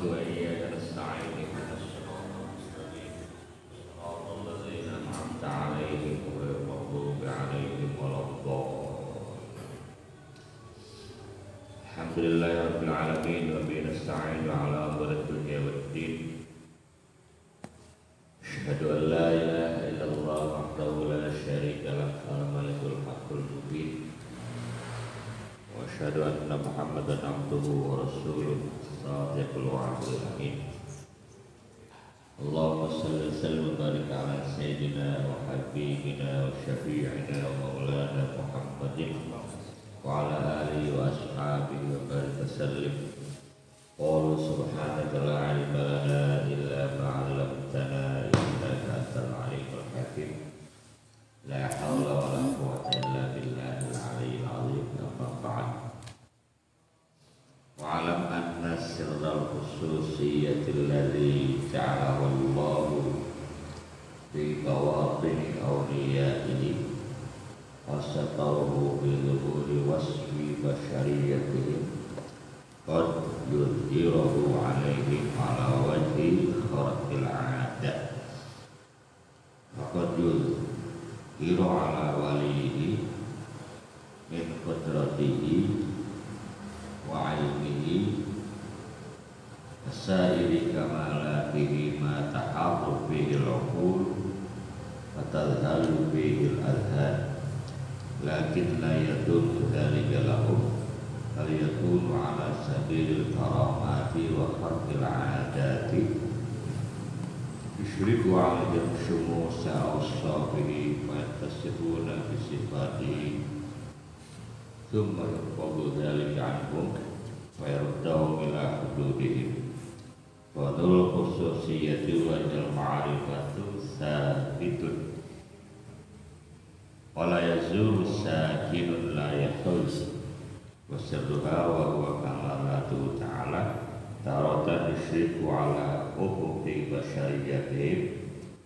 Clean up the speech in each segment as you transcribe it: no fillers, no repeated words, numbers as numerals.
نعبد وإياك نستعين اهدنا الصراط المستقيم صراط الذين أنعمت عليهم غير المغضوب عليهم ولا الضالين. الحمد لله رب العالمين وبه نستعين على أمر الدنيا والدين. أشهد أن لا إله إلا الله وحده لا شريك له الملك الحق المبين وأشهد أن محمدا عبده ورسوله الصادق الوعد الأمين. اللهم صل وسلم وبارك على سيدنا وحبيبنا وشفيعنا ومولانا محمد وعلى آله وأصحابه وبارك وسلم. قالوا سبحانك لا علم لنا إلا ما علمتنا إنك أنت العليم الحكيم. لا حول ولا قوة إلا بالله العلي العظيم. أما بعد، واعلم أن سر الخصوصية الذي جعله الله في بواطن أوليائه وستره بظهور وصف بشريتهم قد يظهره عليهم على وجه خرق العادة، وقد يظهر على وليه من قدرته وعلمه وسائر كمالاته ما تحاط به العقول وتذهل به الأذهان، لكن لا يدل ذلك لهم، بل يكون على سبيل الكرامات وخرق العادات يشرك عليهم شموس أوصافه ويتصفون بصفاته، ثم يقبض ذلك عنهم ويردهم إلى حدودهم. وذو الخصوصية والمعرفة ثابت ولا يزول ساكن لا يحل، وسرها وهو كمالاته تعالى تارة يشرك على أفق بشريتهم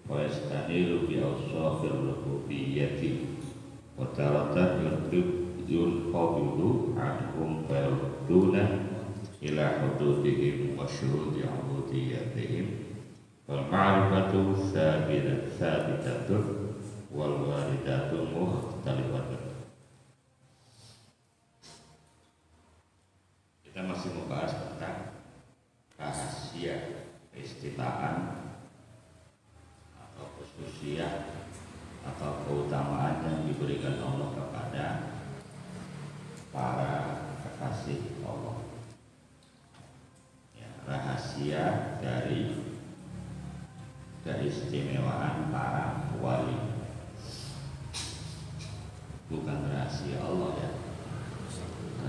ويستنير بأوصاف الربوبية، وتارة ينقبض عنهم فيردون إلى حدودهم وشهود عبوديتهم. والمعرفة ثابتة والواردات مختلفة. Kita masih membahas tentang rahasia keistimewaan atau khususiyah atau keutamaan yang diberikan Allah kepada para kekasih Allah. Ya, rahasia dari keistimewaan para wali, bukan rahasia Allah ya,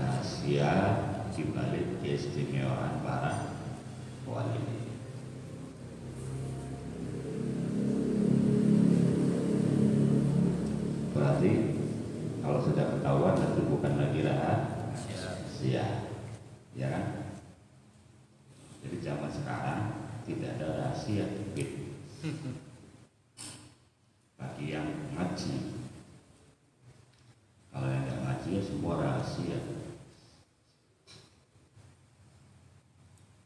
rahasia dibalik keistimewaan para wali. Berarti kalau sudah ketahuan itu bukan lagi rahasia, ya kan? Jadi zaman sekarang tidak ada rahasia bagi yang ngaji. Kalau yang tidak ngaji ya semua rahasia.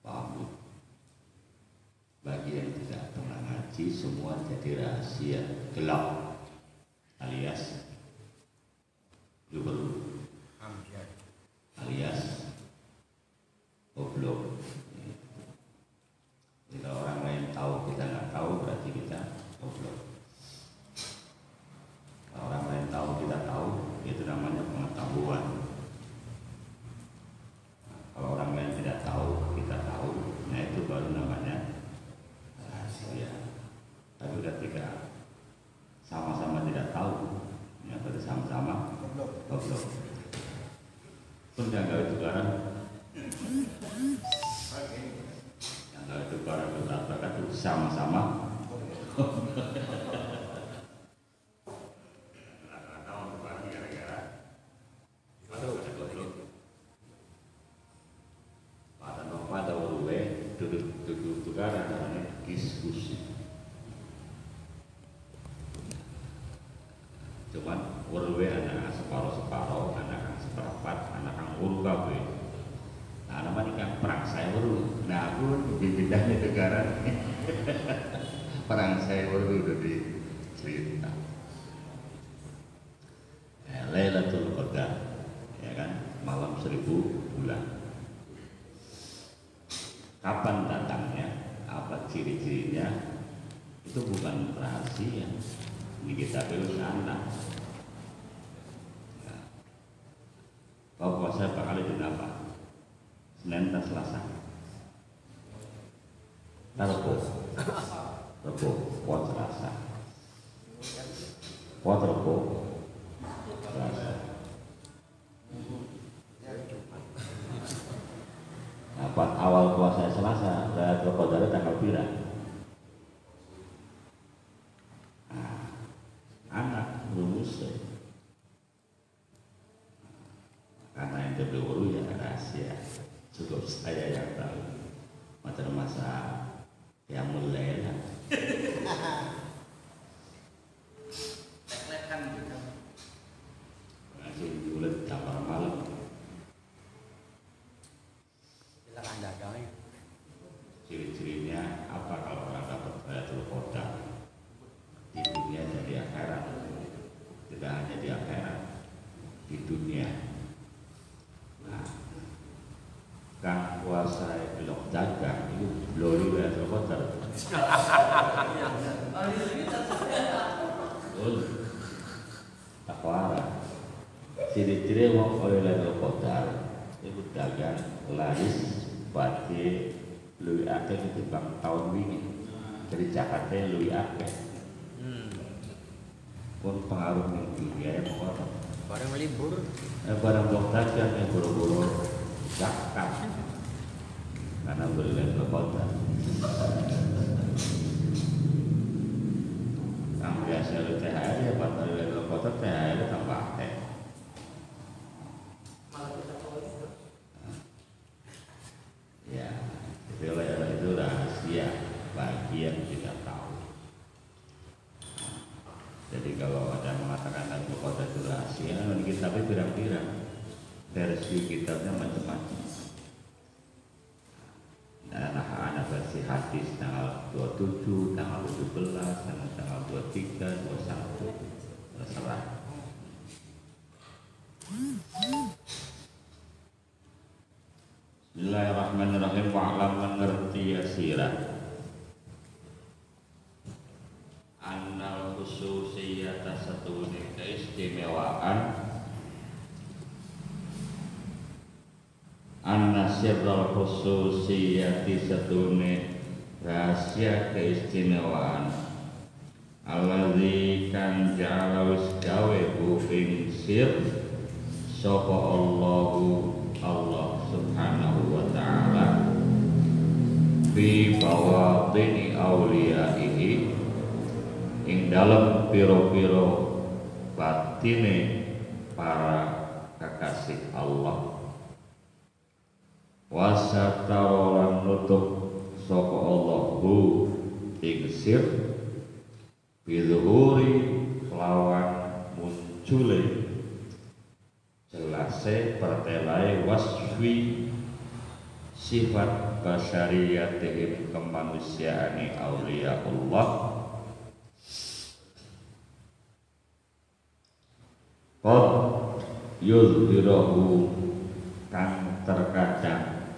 Paham? Bagi yang tidak pernah ngaji semua jadi rahasia gelap alias alias goblok. Jika orang lain tahu kita nggak tahu berarti kita goblok. Kalau orang lain tahu kita tahu itu namanya pengetahuan. Kalau orang lain tidak tahu kita tahu, nah itu baru namanya rahasia. Tapi ketika sama-sama tidak tahu, ya berarti sama-sama goblok. Pun yang gawe tukaran, yang gawe tukaran bertabrakan itu sama-sama duduk tukaran namanya diskusi. Cuman urwe anak separuh-separuh, anak seperempat, anak urut kabeh. Nah, namanya kan perang saya baru. Nah aku pindahnya negara perang saya baru udah dicerita. Lailatul Qadar, ya kan, malam 1000 bulan. Kapan datangnya? Apa ciri-cirinya? Itu bukan rahasia. Ini kita perlu sana. Ya. Kau puasa berapa kali itu apa? Senin dan Selasa. Rabu, puasa Selasa. Puasa Rabu, Selasa. Nah, awal puasa Selasa, Lailatul Qadar tanggal berapa? Nah, anak rumus karena yang dulu ya rahasia, cukup saya yang tahu. Macam masa yang mulai lah. Masih bulan kamar malam. Ciri-cirinya apa kalau orang dapat Lailatul Qadar di dunia dan di akhirat? Tidak hanya di akhirat, di dunia. Nah, kang puasa belok dagang itu belum Lailatul Qadar. Takwara. Ciri-ciri wong oleh Lailatul Qadar itu dagang laris bati luwih akeh ketimbang tahun wingi. Jadi Jakarta luwih akeh. Pun pengaruh ning dunia yang orang. Barang libur. Barang blok dagang yang buru-buru zakat. Karena beli ke kota. Yang biasa lu THR ya pada beli ke kota THR tambah akeh. Ya. Itu rahasia bagi yang tidak tahu. Jadi kalau ada mengatakan Lailatul Qadar itu rahasia, kitabnya pirang-pirang, versi kitabnya macam-macam. Nah, anak versi hadis tanggal 27, tanggal 17, tanggal 23, 21, terserah. Bismillahirrahmanirrahim. Wa'lam mengerti ya sirah annal khususiyata satune keistimewaan anna sirral khususiyati satune rahasia keistimewaan alladzi kan ja'ala wis gawe bu ing sir sapa Allah subhanahu wa ta'ala fi bawadini awliyaihi ing dalam piro-piro batine para kekasih Allah wasatarolan nutup sapa Allah hu ing sir bidhuri lawan muncule jelase pertelai wasfi sifat basyariyatihim kemanusiaani aulia Allah qad yuzhirahu kang terkadang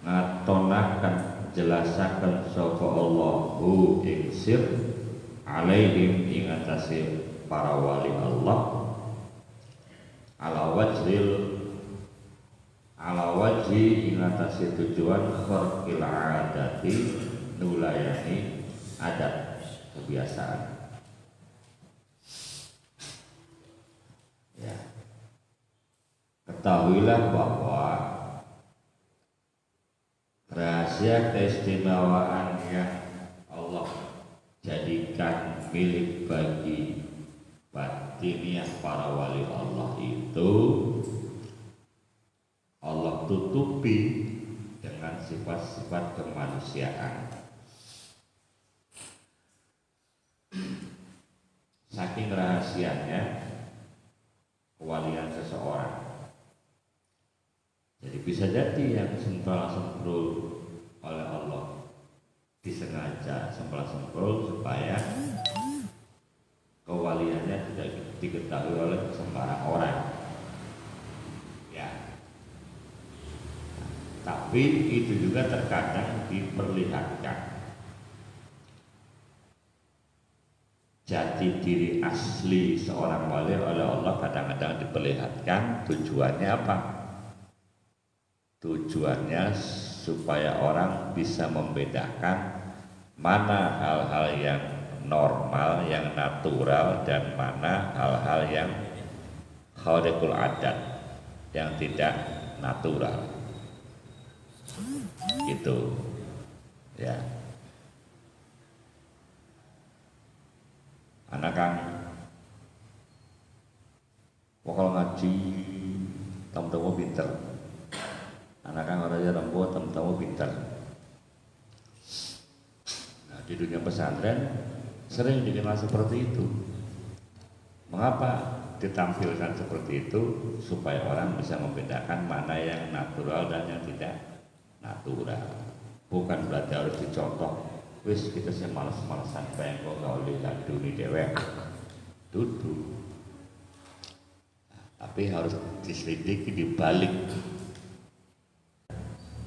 ngatonaken jelasaken sapa Allah hu ing sir alaihim ing atase para wali Allah ala wajhi ing atase tujuan kharqil adati nulayani adat kebiasaan. Ya. Ketahuilah bahwa rahasia keistimewaan yang Allah jadikan milik bagi batiniah para wali Allah itu Allah tutupi dengan sifat-sifat kemanusiaan. Saking rahasianya kewalian seseorang. Jadi bisa jadi yang sempral-semprul oleh Allah disengaja sempral-semprul supaya kewaliannya tidak diketahui oleh sembarang orang. Ya. Tapi itu juga terkadang diperlihatkan. Jati diri asli seorang wali oleh Allah kadang-kadang diperlihatkan. Tujuannya apa? Tujuannya supaya orang bisa membedakan mana hal-hal yang normal, yang natural, dan mana hal-hal yang khariqul adat, yang tidak natural. Gitu ya. Anak kan wakal ngaji tamu-tamu pinter, anak kan orangnya lembut, tamu-tamu pinter. Nah, di dunia pesantren sering dikenal seperti itu. Mengapa ditampilkan seperti itu? Supaya orang bisa membedakan mana yang natural dan yang tidak natural. Bukan berarti harus dicontoh. Wis kita sih malas-malasan pengen kok gak oleh laduni dewek duduk. Nah, tapi harus diselidiki di balik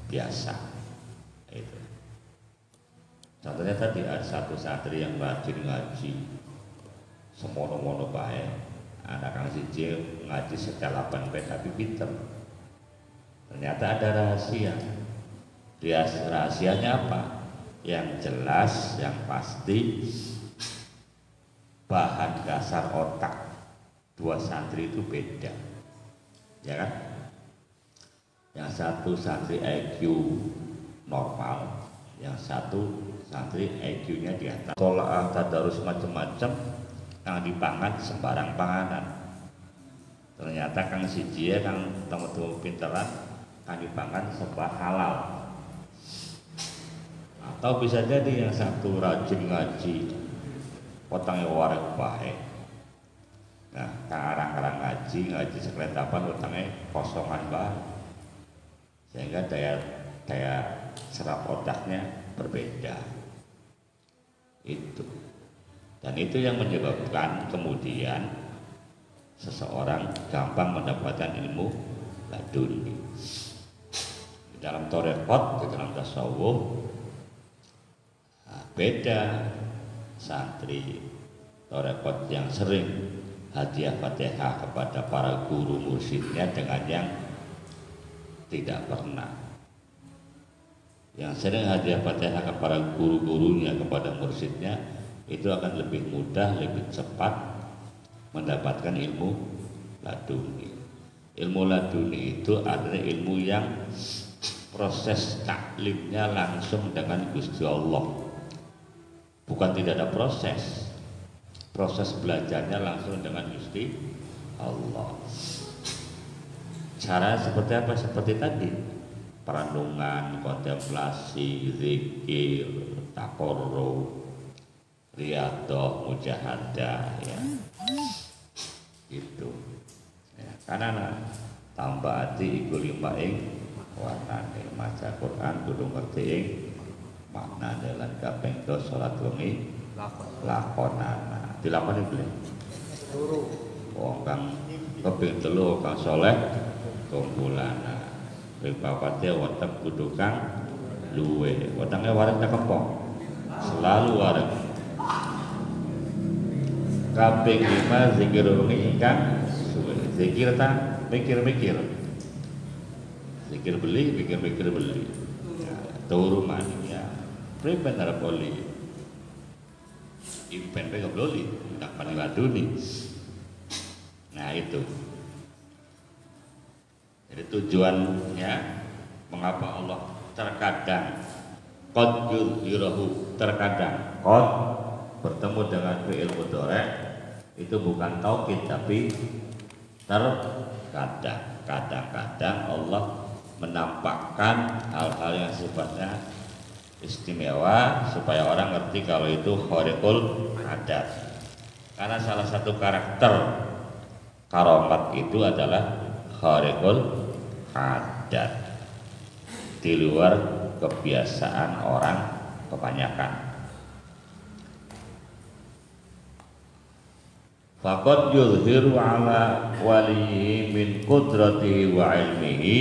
biasa itu. Contohnya tadi ada satu santri yang rajin ngaji semono-mono bae, anak kang siji ngaji sekalapan bae tapi pinter. Ternyata ada rahasia. Rahasianya apa? Yang jelas, yang pasti bahan dasar otak dua santri itu beda, ya kan? Yang satu santri IQ normal, yang satu santri IQ-nya di atas. Tolak tadarus macam-macam, kang dipangan sembarang panganan. Ternyata kang siji kang temu-temu pinteran, kang dipangan sebab halal. Atau bisa jadi yang satu rajin ngaji, utangnya warek bae. Nah, karang-karang ngaji sekeletapan utangnya kosongan bae. Sehingga daya serap otaknya berbeda. Itu. Dan itu yang menyebabkan kemudian seseorang gampang mendapatkan ilmu laduni. Di dalam tarekat, di dalam tasawuf, beda santri tarekat yang sering hadiah Fatihah kepada para guru mursyidnya dengan yang tidak pernah. Yang sering hadiah Fatihah kepada guru-gurunya, kepada mursyidnya, itu akan lebih mudah, lebih cepat mendapatkan ilmu laduni. Ilmu laduni itu adalah ilmu yang proses taklimnya langsung dengan Gusti Allah. Bukan tidak ada proses belajarnya langsung dengan Gusti Allah. Cara seperti apa? Seperti tadi, perenungan, kontemplasi, zikir, takorrub, riyadhah, mujahadah, ya. Itu. Ya, karena tambah hati iku lima ing warnane maca Quran kudu ngerti ing maknane lan kaping 2 salat wengi lakonana. Dilakoni beli. Wong kang kaping 3 kang saleh kumpulana. Ping 4 weteng kudu kang luwe. Wetenge wareng kempong. Selalu wareng. Kaping 5 zikir wengi ingkang suwe. Zikir ta mikir-mikir. Zikir beli, mikir-mikir beli. Ya, turu mania. Pripen arep oli. Impen pe gobloli, tak paling laduni. Nah itu. Jadi tujuannya mengapa Allah terkadang qad yuzhirahu, terkadang qad bertemu dengan fi'il mudhari' itu bukan taukid tapi kadang-kadang Allah menampakkan hal-hal yang sifatnya istimewa supaya orang ngerti kalau itu khariqul adat. Karena salah satu karakter karomat itu adalah khariqul adat. di luar kebiasaan orang kebanyakan. Faqad yuzhiru ala walihi min qudratihi wa ilmihi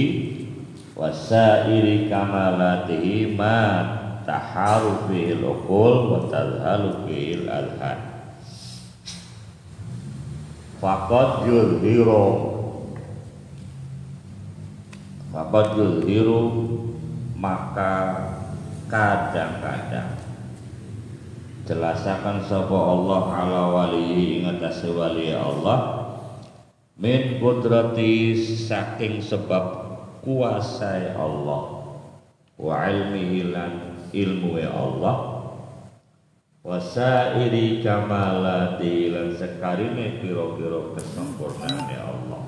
wa sa'iri kamalatihi ma taharu fihil uqul wa tazhalu fihil adhan. Faqad yuzhiru maka kadang-kadang jelasakan sapa Allah ala wali ing atase wali Allah min qudrati saking sebab kuasa Allah wa ilmihi lan ilmu Allah wa sairi kamalati lan sekarine pira-pira kesempurnaane Allah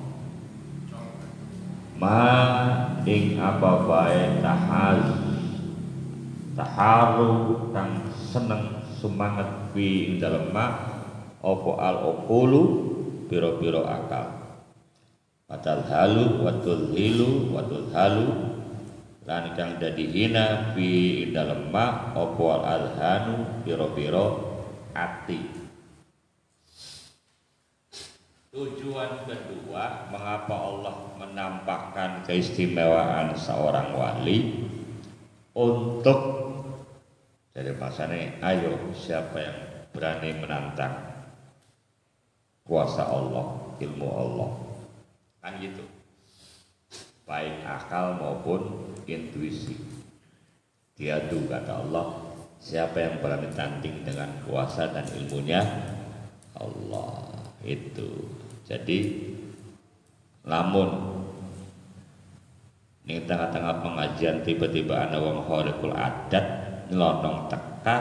ma ing apa bae taharu kang seneng semangat fi ing dalem ma apa al uqulu pira-pira akal watal halu watul hilu watul halu lan kang dadi hina fi ing dalem ma apa al adhanu pira-pira ati. Tujuan kedua mengapa Allah menampakkan keistimewaan seorang wali untuk jadi masanya, ayo siapa yang berani menantang kuasa Allah, ilmu Allah, kan gitu, baik akal maupun intuisi. Diadu kata Allah, siapa yang berani tanding dengan kuasa dan ilmunya Allah itu. Jadi, lamun ini tengah-tengah pengajian tiba-tiba ada wong khariqul adat nyelonong teka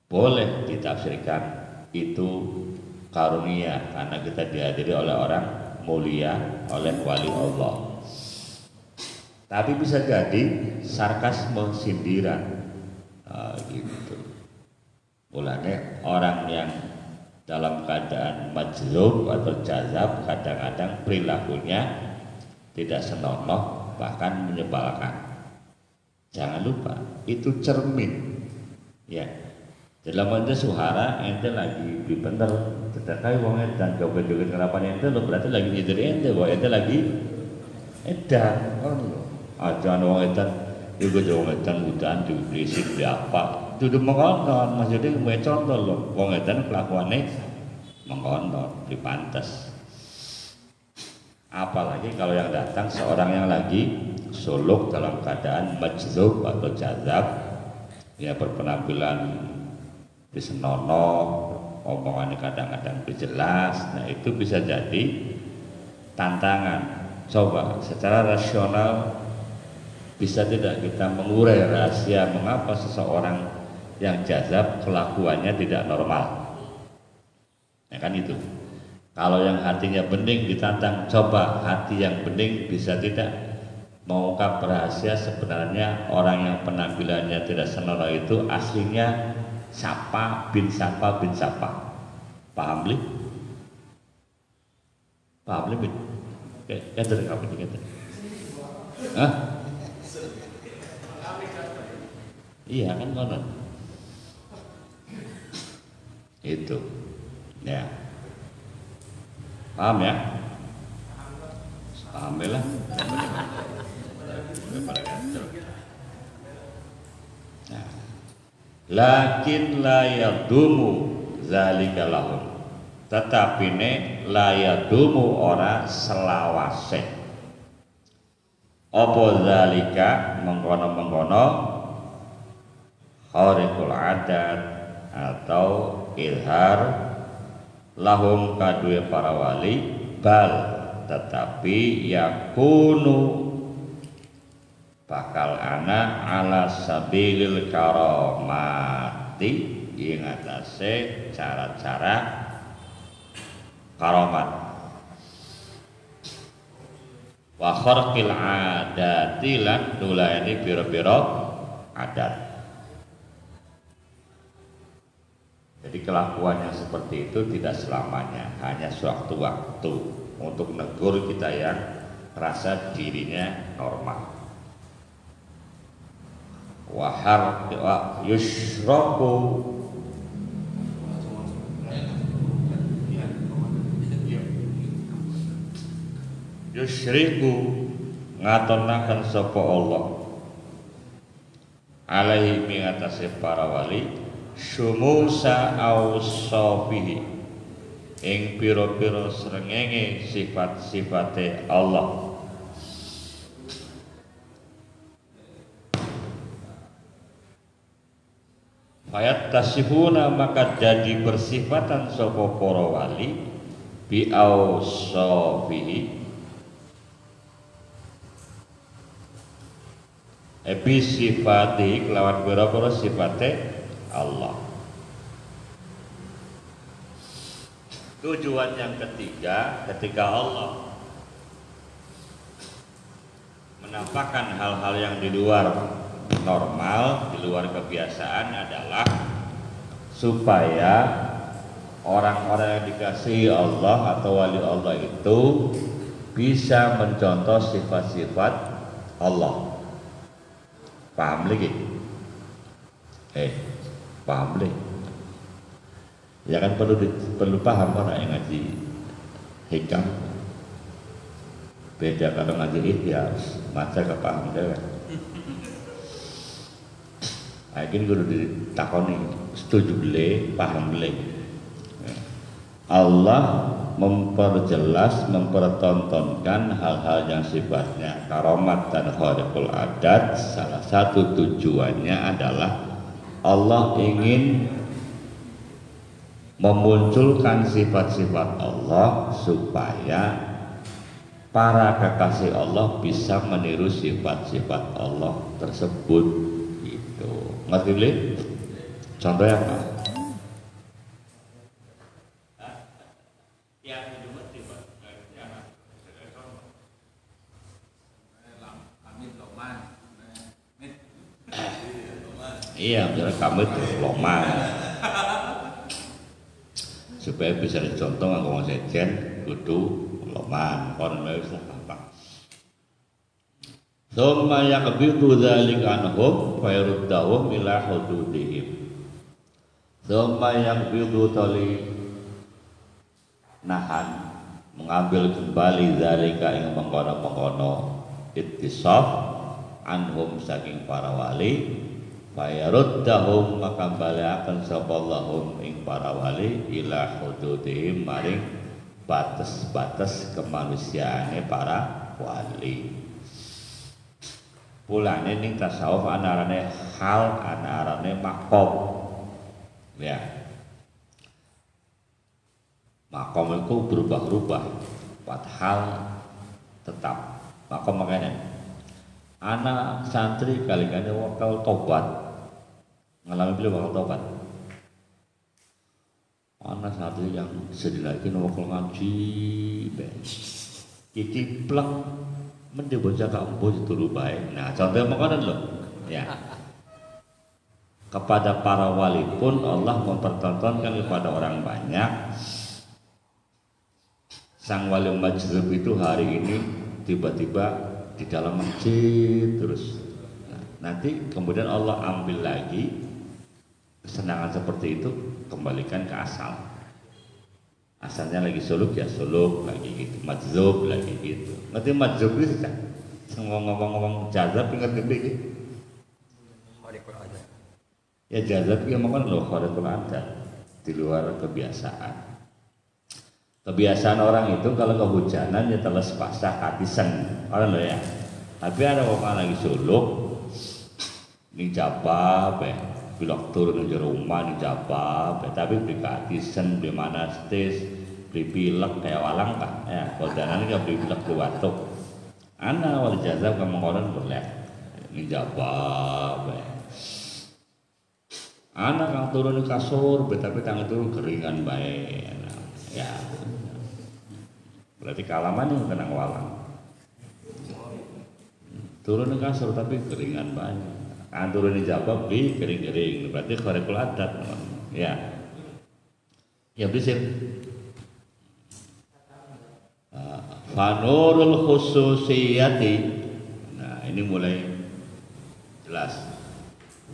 boleh ditafsirkan itu karunia karena kita dihadiri oleh orang mulia, oleh wali Allah. Tapi bisa jadi sarkasme sindiran gitu. Mulanya orang yang dalam keadaan majzub atau jazab kadang-kadang perilakunya tidak senonoh bahkan menyebalkan. Jangan lupa itu cermin ya. Dalam ente suhara ente lagi bener terdekai wong edan joget-joget ngerapan ente lo berarti lagi nyindir ente bahwa ente lagi edan kan lo. Aja wong edan juga wong edan udan diberisik di apa. Itu mengkonon maksudnya gue contoh lo wong edan kelakuannya mengkonon dipantes. Apalagi kalau yang datang seorang yang lagi suluk dalam keadaan majzub atau jazab ya berpenampilan disenono omongannya kadang-kadang jelas. Nah itu bisa jadi tantangan. Coba secara rasional bisa tidak kita mengurai rahasia mengapa seseorang yang jazab kelakuannya tidak normal ya kan itu. Kalau yang hatinya bening ditantang, coba hati yang bening bisa tidak mengungkap rahasia sebenarnya orang yang penampilannya tidak senonoh itu aslinya siapa bin siapa bin siapa. Paham li? Paham li? Kader apa ini kader? Hah? Iya kan konon. Itu. Ya. Paham ya? Paham lah. Nah. Lakin la yadumu zalika lahum. Tetapi ne la yadumu ora selawase. Apa zalika mengkono-mengkono khariqul adat atau ilhar lahum kadue para wali bal tetapi yakunu bakal ana ala sabilil karamati ing atase cara-cara karamat wa kharqil adati lan nulayani pira-pira adat. Jadi kelakuan yang seperti itu tidak selamanya, hanya sewaktu-waktu untuk negur kita yang rasa dirinya normal. Wa yushraku yusyriku ngatonaken sapa Allah alaihi mingatasi para wali syumusa awsafihi ing pira-pira srengenge sifat-sifate Allah. Fayat tasifuna maka jadi bersifatan sapa para wali bi awsafihi ebi sifati kelawan pira-pira sifate Allah. Tujuan yang ketiga, ketika Allah menampakkan hal-hal yang di luar normal, di luar kebiasaan adalah supaya orang-orang yang dikasihi Allah atau wali Allah itu bisa mencontoh sifat-sifat Allah. Paham lagi? Paham lagi? Ya kan perlu paham orang yang ngaji hikam. Beda kalau ngaji ihya, masa kepaham deh. Akhirnya kudu ditakoni, setuju beli, paham beli. Allah memperjelas, mempertontonkan hal-hal yang sifatnya karomat dan khariqul adat. Salah satu tujuannya adalah Allah ingin memunculkan sifat-sifat Allah supaya para kekasih Allah bisa meniru sifat-sifat Allah tersebut. Gitu. Ngerti beli? Contohnya apa? Iya, misalnya kamu itu loman supaya bisa dicontoh ngomong sejen kudu loman kon wis gampang. Summa yaqbidu dzalika anhum fa yaruddahum ila hududihim. Summa yaqbidu tali nahan mengambil kembali dzalika ing mengkono-mengkono ittisaf anhum saking para wali. Fayaruddahum maka balakan sapallahum ing para wali ila hududihim maring batas-batas kemanusiaane para wali. Pulane ning tasawuf ana arane hal, ana arane makom. Ya. Makom itu berubah-ubah. Padahal tetap makom makanya anak santri kali-kali wakal tobat ngalami beliau bakal tobat. Anak santri yang sedih lagi wakal ngaji iki plek mende bocah kambo dituru bae. Nah contohnya makanan loh ya. Kepada para wali pun Allah mempertontonkan kepada orang banyak. Sang wali majzub itu hari ini tiba-tiba di dalam masjid terus. Nah, nanti kemudian Allah ambil lagi kesenangan seperti itu, kembalikan ke asal. Asalnya lagi suluk ya suluk lagi gitu, majzub lagi gitu. Nanti majzub itu kan ngomong-ngomong jazab ingat gede gitu. Ya jazab ya makan loh khariqul adat di luar kebiasaan. Kebiasaan orang itu kalau kehujanan ya teles basah katisen orang loh ya. Tapi ada orang lagi suluk ning jabab ya, bilok turun di rumah ning jabab ya, tapi beli katisen, beli manastis, beli pilek kayak walang kan ya, kodanan ini beli pilek ke batuk. Ana wal jazab kamu orang boleh ning jabab ya. Anak kang turun di kasur, tapi tangan turun keringan baik ya. Berarti kalaman yang kena walang. Turun di kasur tapi keringan banyak. Turun di jabab di kering-kering. Berarti khariqul adat. Ya. Ya bisa. Fanurul khususiyati. Nah, ini mulai jelas.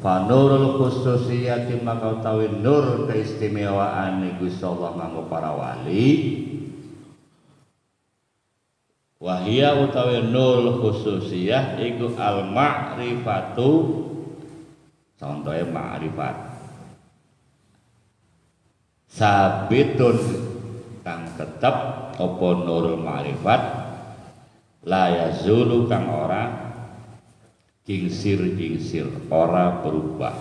Fanurul khususiyati maka utawi nur keistimewaan Gusti Allah kanggo para wali. Wahia utawi nurul khususiyah iku al ma'rifatu. Contohnya ma'rifat. Sabitun kang tetep apa nurul ma'rifat la yazulu kang ora gingsir ora berubah.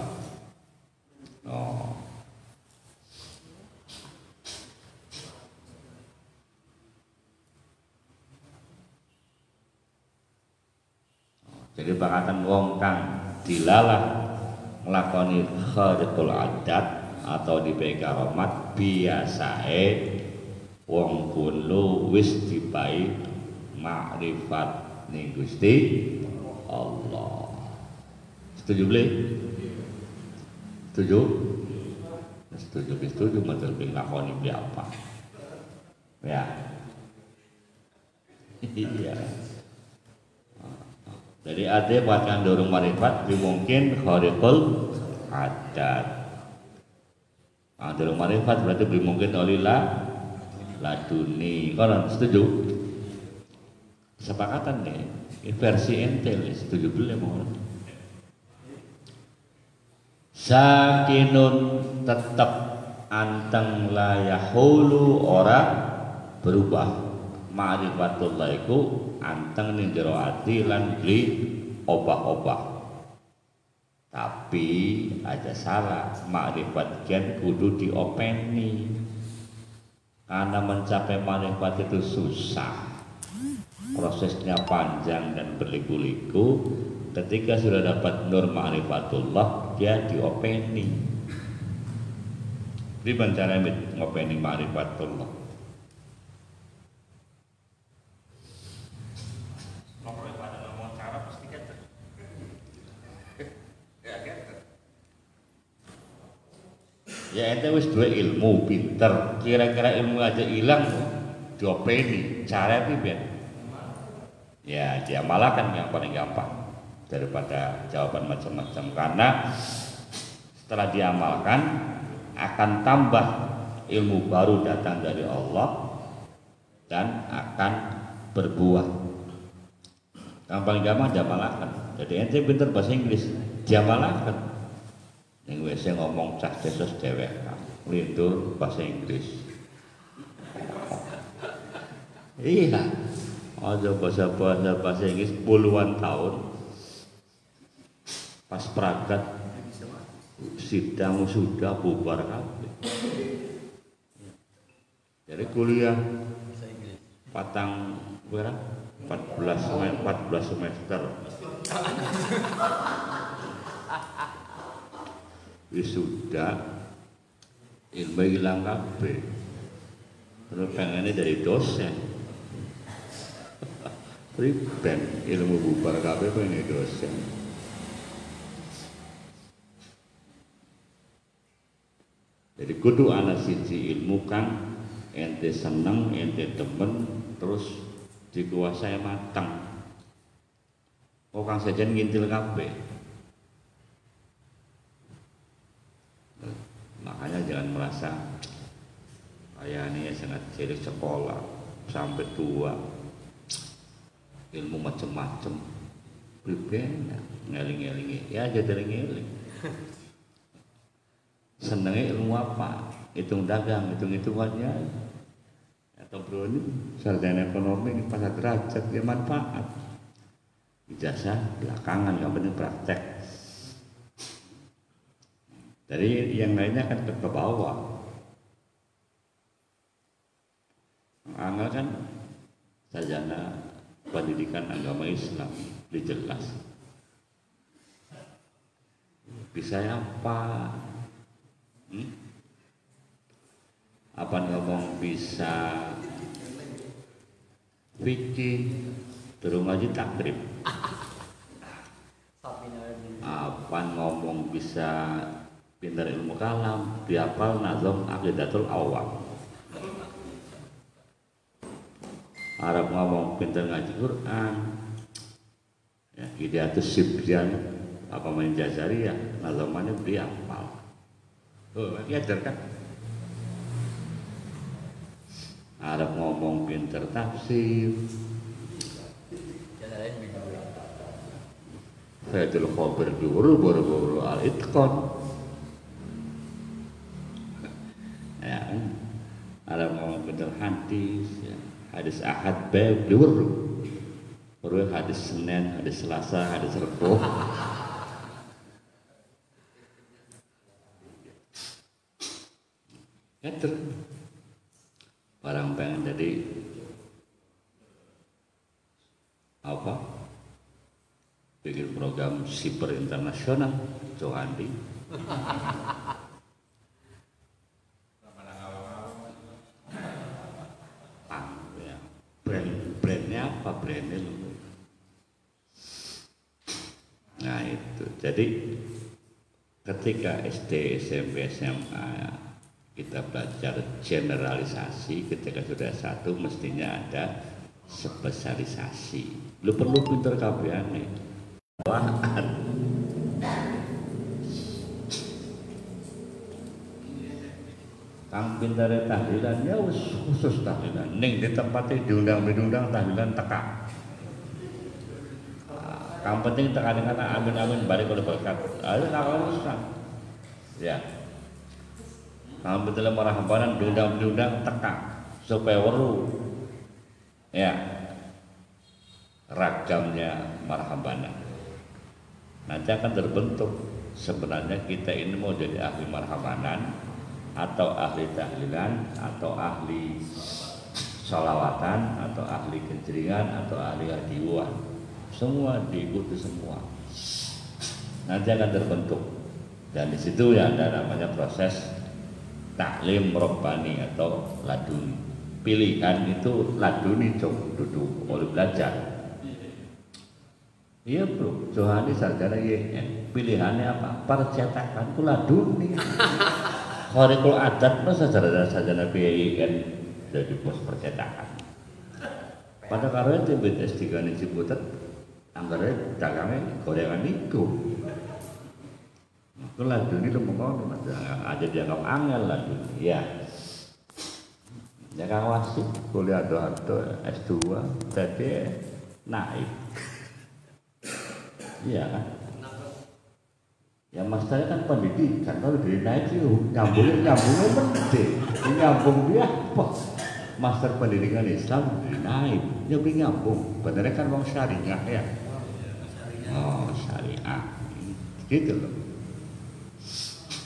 Oh. Jadi bakatan wong kang dilalah nglakoni khariqul adat atau dipae karomat biasae wong kulo wis dipae makrifat ning Gusti Allah. Setuju beli? Setuju? Setuju matur ping lakoni beli apa? Ya. Iya. Jadi ada bacaan dorong marifat mungkin khariqul adat. Dorong marifat berarti mungkin olehlah laduni. Kalian setuju? Kesepakatan nih. Versi entel setuju boleh mau. Sakinun tetap anteng la yahulu ora berubah. Ma'rifatullah iku anteng ning jero ati lan beli obah-obah. Tapi aja salah, ma'rifat gen kudu diopeni. Karena mencapai ma'rifat itu susah. Prosesnya panjang dan berliku-liku. Ketika sudah dapat nur ma'rifatullah, dia diopeni. Di cara ngopeni ma'rifatullah. Ya ente wis duwe ilmu pinter, kira-kira ilmu aja hilang diopeni, cara piye? Ya diamalkan yang paling gampang daripada jawaban macam-macam, karena setelah diamalkan akan tambah ilmu baru datang dari Allah dan akan berbuah. Yang paling gampang diamalkan. Jadi ente pinter bahasa Inggris, diamalkan. Yang WC ngomong cah desos dewek, lintur bahasa Inggris. Iya, ada bahasa Inggris puluhan tahun. Pas peragat sidang sudah bubar kabeh. Jadi kuliah patang berapa? 14 semester. Wisuda ilmu hilang kabeh. Terus pengennya dari dosen. Priben ilmu bubar kabeh pengen dosen. Jadi kudu ana siji ilmu kan ente seneng, ente demen, terus dikuasai matang. Oh kang sejen ngintil kabeh. Makanya jangan merasa kayak ini sangat cilik sekolah sampai tua ilmu macam-macam berbeda ngeling-ngelingi ya jadi ngeling senengnya ilmu apa hitung dagang hitung-hitungannya atau brownie sarjana ekonomi pasar derajat ya manfaat ijazah belakangan yang penting praktek. Dari yang lainnya kan ke bawah. Angga kan sarjana pendidikan agama Islam dijelas. Bisa apa? Apa ngomong bisa fikih, terus ngaji takrib. Apa ngomong bisa pintar ilmu kalam, dihafal nazam aqidatul awam. Arab ngomong pinter ngaji Quran. Ya, Hidayatus Sibyan apa main Jazariyah, nazamannya beliau hafal. Oh, ajar kan? Arab ngomong pinter tafsir. Faidul Khabir buru-buru al-itqan. Ya, Arab ngomong pinter hadis, ya. Hadis ahad bae buru. Baru hadis Senin, hadis Selasa, hadis Rebo. Ngatur. Barang pengen jadi apa? Bikin program siber internasional, Johandi. Brandnya apa? Brandnya lu. Nah itu, jadi ketika SD, SMP, SMA kita belajar generalisasi, ketika sudah satu mestinya ada spesialisasi. Lu perlu pinter kabeane. Kang pintere tahlilan ya khusus tahlilan. Ning di tempatnya diundang tahlilan teka. Kang penting tekan kata amin balik oleh berkat. Ayo nakal Ustaz. Ya. Kang betul marhabanan diundang teka supaya weru. Ya. Ragamnya marhabanan. Nanti akan terbentuk sebenarnya kita ini mau jadi ahli marhabanan atau ahli tahlilan atau ahli sholawatan atau ahli kejeringan atau ahli hadiwah. Semua diikuti semua. Nanti akan terbentuk dan di situ ya ada namanya proses taklim robbani atau laduni. Pilihan itu laduni duduk oleh belajar. Iya bro, Johani sarjana YN. Pilihannya apa? Percetakan itu laduni. Khariqul adat masa sarjana BYN jadi pos percetakan. Pada karena itu BTS 3 ini Ciputat anggarnya dagangnya gorengan itu. Itu laduni lu mau ada dianggap angel laduni. Ya. Ya kang wasit kuliah ado S2 jadi naik. Iya kan? Ya masalahnya kan pendidikan, kalau dari naik sih nyambungnya penting. Nyambung dia apa? Master pendidikan Islam naik, ya nyambung. Benernya kan wong syariah ya. Oh syariah, gitu loh.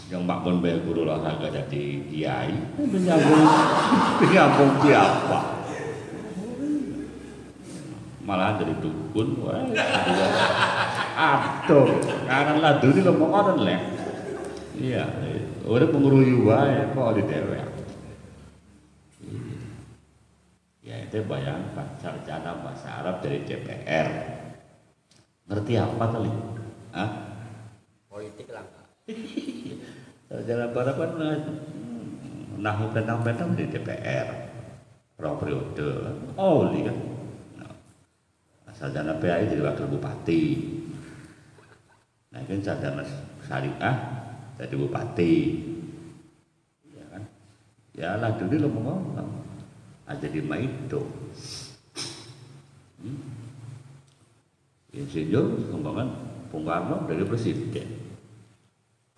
Yang makmun bayar guru olahraga jadi kiai, nyambung dia apa? Malah jadi dukun, wah. Aduh, karena laduni lo mau ngonon leh. Iya, udah penguruyu wae kok di dewek. Ya itu bayangkan sarjana bahasa Arab dari DPR. Ngerti apa kali? Hah? Politik lah. Sarjana bahasa Arab nahu petang-petang di DPR. Pro periode. Oh, lihat. Sarjana PAI jadi wakil bupati. Nah kan sarjana syariah jadi bupati. Ya kan? Ya lah dulu lo mau ngomong. Aja di Maido. Insinyur kembangan Bung Karno dari presiden.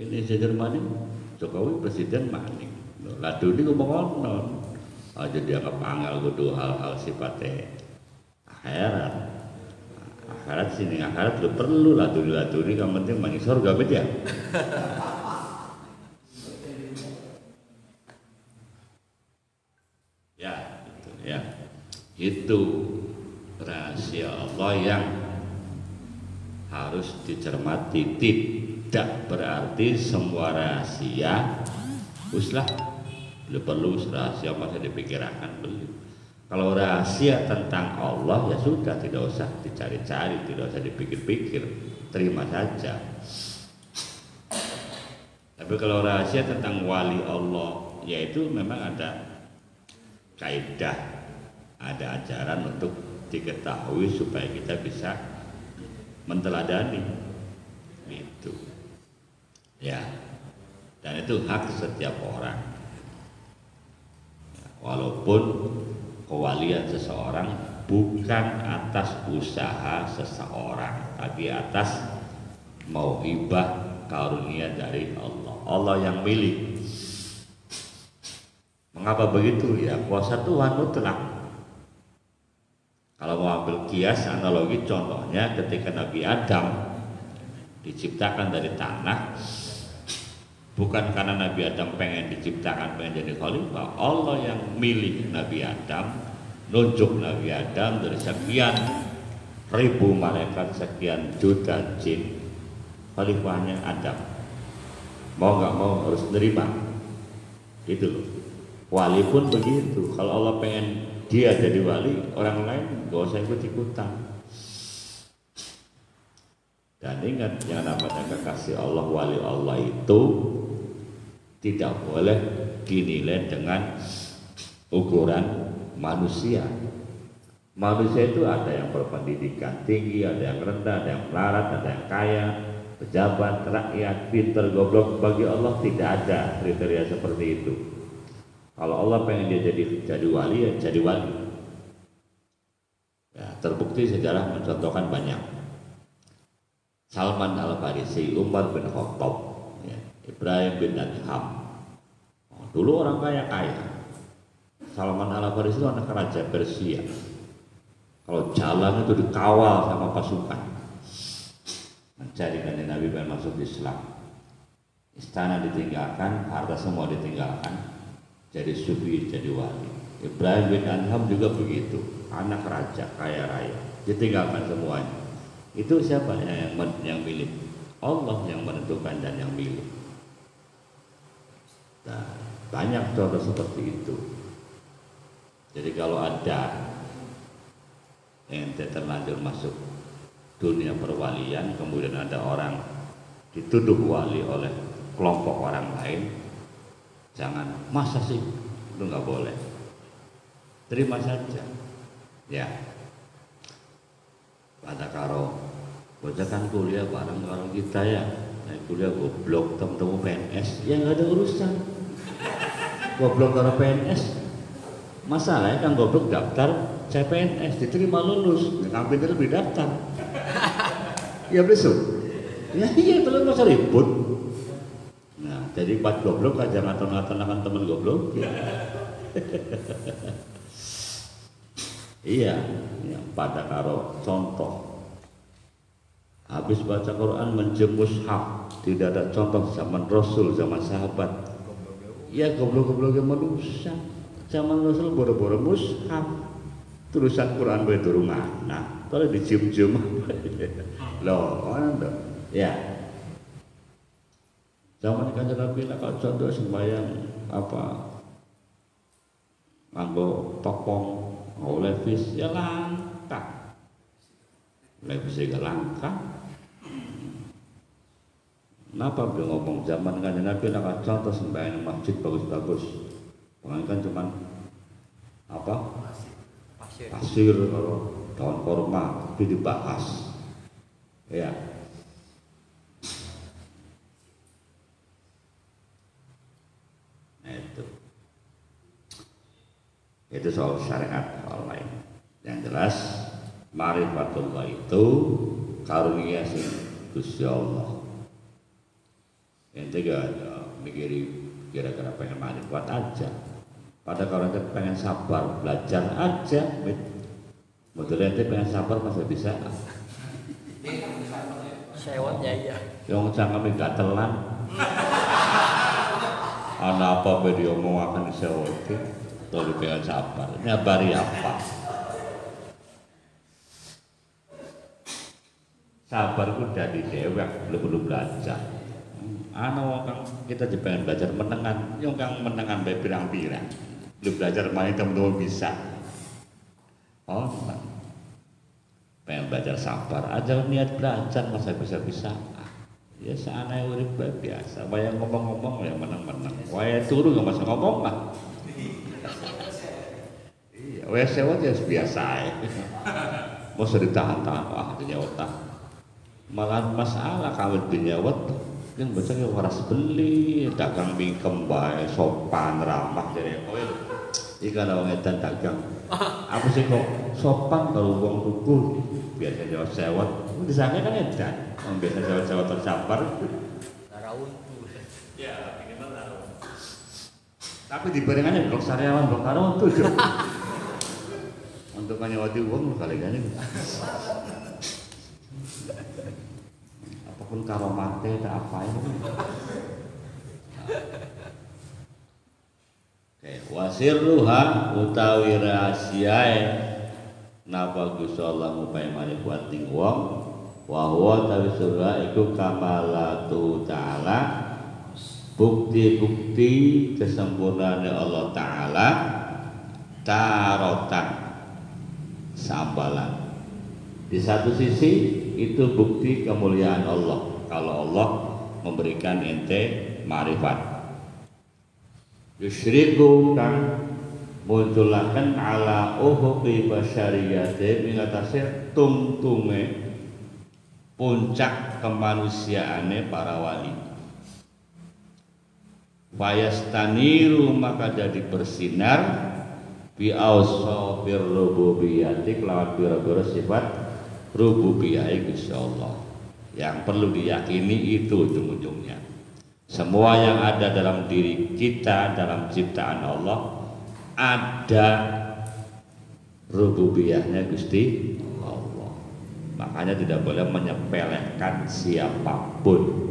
Ini insinyur Maning Jokowi presiden Maning. Lah dulu ngomong ngonon. Aja dianggap angel kudu hal-hal sifatnya akhirat. Akhirat sini akhirat lu perlu laduni yang penting masih surga betul ya. Ya, itu ya. Itu rahasia Allah yang harus dicermati. Tidak berarti semua rahasia uslah lu perlu rahasia masa dipikirkan belum. Kalau rahasia tentang Allah ya sudah tidak usah dicari-cari, tidak usah dipikir-pikir, terima saja. Tapi kalau rahasia tentang wali Allah, yaitu memang ada kaidah, ada ajaran untuk diketahui supaya kita bisa menteladani itu ya, dan itu hak setiap orang ya, walaupun kewalian seseorang bukan atas usaha seseorang tapi atas mauhibah karunia dari Allah. Allah yang milik. Mengapa begitu? Ya kuasa Tuhan mutlak. Kalau mau ambil kias analogi, contohnya ketika Nabi Adam diciptakan dari tanah, bukan karena Nabi Adam pengen diciptakan, pengen jadi khalifah. Allah yang milih Nabi Adam, nunjuk Nabi Adam dari sekian ribu malaikat, sekian juta jin, khalifahnya Adam. Mau nggak mau harus nerima. Gitu loh. Wali pun begitu. Kalau Allah pengen dia jadi wali, orang lain gak usah ikut-ikutan. Dan ingat, yang namanya kekasih Allah, wali Allah itu tidak boleh dinilai dengan ukuran manusia. Manusia itu ada yang berpendidikan tinggi, ada yang rendah, ada yang melarat, ada yang kaya, pejabat, rakyat, pinter, goblok. Bagi Allah tidak ada kriteria seperti itu. Kalau Allah pengen dia jadi wali, ya jadi wali. Ya, terbukti sejarah mencontohkan banyak. Salman Al-Farisi, Umar bin Khattab, ya, Ibrahim bin Adham. Dulu orang kaya. Salman Al-Farisi itu anak raja Persia. Kalau jalan itu dikawal sama pasukan. Mencari kanjeng Nabi pengen masuk Islam. Istana ditinggalkan, harta semua ditinggalkan. Jadi sufi, jadi wali. Ibrahim bin Adham juga begitu, anak raja kaya raya, ditinggalkan semuanya. Itu siapa yang milih? Allah yang menentukan dan yang milih. Nah, banyak contoh seperti itu. Jadi kalau ada ente terlanjur masuk dunia perwalian, kemudian ada orang dituduh wali oleh kelompok orang lain, jangan, masa sih? Itu nggak boleh. Terima saja. Ya. Pada karo bocah kan kuliah bareng karo kita ya. Nah, kuliah goblok temu PNS, ya nggak ada urusan. Goblok karo PNS. Masalahnya kan goblok daftar CPNS, diterima lulus, yang pintar lebih daftar. Ya besok. Ya iya, belum masa ribut. Nah, jadi pas goblok aja ngaton-ngaton temen goblok. Ya. Iya, yang pada karo contoh. Habis baca Quran menjemus hak, tidak ada contoh zaman Rasul, zaman sahabat. Iya, goblok-gobloknya manusia. Zaman Rasul boro-boro mushaf. Tulisan Quran bae durung ana, terus dicium-cium. Loh, ana. Ya. Zaman kanjeng Nabi lah kalau contoh sembahyang apa nganggo topong, levis ya langka. Levis juga langka. Kenapa beliau ngomong zaman kanjeng Nabi lah contoh sembahyang masjid bagus-bagus. Kan cuman apa? Pasir kalau daun korma itu dibahas. Ya. Itu soal syariat, soal lain. Yang jelas ma'rifatullah itu karunia sing Gusti Allah. Ente gak mikiri kira-kira pengen ma'rifat aja. Pada kalau ente pengen sabar, belajar aja. Betul ente pengen sabar masa bisa? Sewot ya iya. Yang jangan gatelan. Ana apa dia mau akan disewoti? Lalu pengen sabar, nyabari apa? Sabar itu dari dewek, belum belajar. Orang kita juga pengen belajar menengan, yang kang menengan bae pirang-pirang. Belum belajar main teman-teman bisa. Oh, pengen belajar sabar, aja niat belajar masa bisa-bisa. Ya seanai urip biasa, wayang ngomong-ngomong ya menang-menang. Wayang turu nggak masa ngomong lah. Iya, Wes sewot ya biasa ya. Mau ditahan-tahan wah dinyawat. Malah masalah kawin dinyawat yang baca ya waras beli dagang mingkem bae sopan ramah dari kowe. Ikan wong edan dagang. Apa sih kok sopan kalau wong tuku biasa jawab sewot. Disangka kan edan. Biasa sewot-sewot tercampur. Raun. Ya, gimana raun. Tapi dibarengannya blok sariawan blok karo tuh. Untuk nyewati uang kali gani. Apapun karomate tak apa ya. Oke, wasirruha utawi rahasiae napa Gusti Allah ngupae mari buat ting wong wa huwa tawi surah iku kamalatu ta'ala bukti-bukti kesempurnaane Allah taala tarotan sambalan. Di satu sisi itu bukti kemuliaan Allah kalau Allah memberikan ente marifat. Yusyriku kang munculaken ala uhuqi basyariyate mengatasi tungtunge puncak kemanusiaane para wali. Fayastaniru maka jadi bersinar bi awsafir rububiyyati kelawan pira-pira sifat rububiyah Gusti Allah. Yang perlu diyakini itu ujung-ujungnya. Semua yang ada dalam diri kita dalam ciptaan Allah ada rububiyahnya Gusti Allah. Makanya tidak boleh menyepelekan siapapun.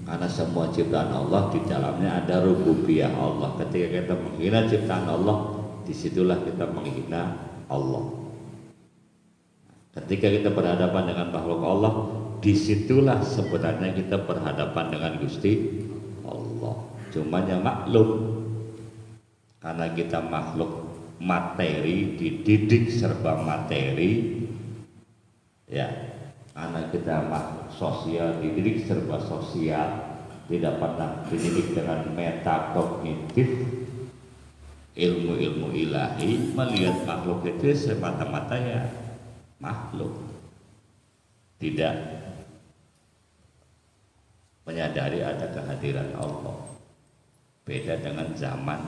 Karena semua ciptaan Allah di dalamnya ada rububiyah Allah. Ketika kita menghina ciptaan Allah, disitulah kita menghina Allah. Ketika kita berhadapan dengan makhluk Allah, disitulah sebenarnya kita berhadapan dengan Gusti Allah. Cuman yang maklum, karena kita makhluk materi, dididik serba materi, ya. Karena kita makhluk sosial, dididik serba sosial, tidak pernah dididik dengan metakognitif, ilmu-ilmu ilahi, melihat makhluk itu semata-mata ya makhluk, tidak menyadari ada kehadiran Allah. Beda dengan zaman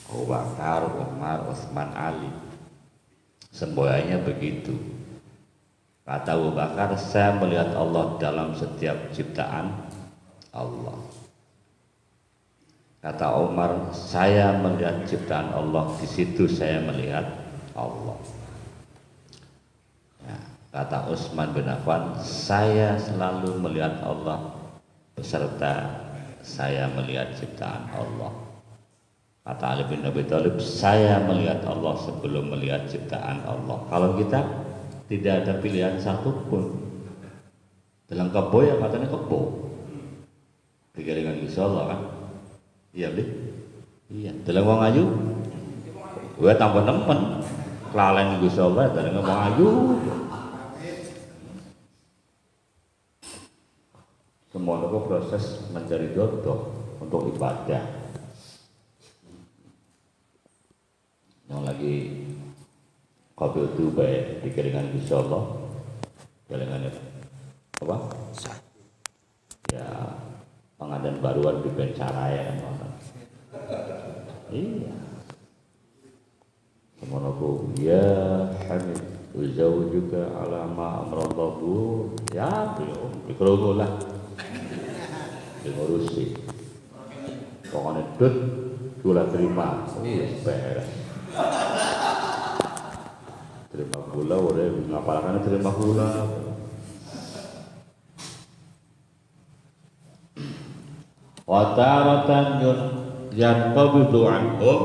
Abu Bakar, Umar, Utsman, Ali. Semboyannya begitu. Kata Abu Bakar, saya melihat Allah dalam setiap ciptaan Allah. Kata Umar, saya melihat ciptaan Allah, di situ saya melihat Allah. Ya, kata Utsman bin Affan, saya selalu melihat Allah beserta saya melihat ciptaan Allah. Kata Ali bin Abi Thalib, saya melihat Allah sebelum melihat ciptaan Allah. Kalau kita tidak ada pilihan satupun. Dalam kebo ya katanya kebo. Digalingan Gusti Allah kan. Iya deh. Iya. Dalam wong ayu, gue tambah nemen. Kelalen Gusti Allah dalam wong ayu. Semua itu proses mencari jodoh untuk ibadah. Yang lagi qabil itu baik dikelingan Gusti Allah. Kelingan apa? Ya, pengadaan baruan di pencara ya kan. Iya. Semono ya Hamid uzau juga alama amrallahu ya belum dikerungu lah diurusi pokoknya dut gula terima beres terima gula udah ngapalkan terima gula wataratan yang qabidu anhum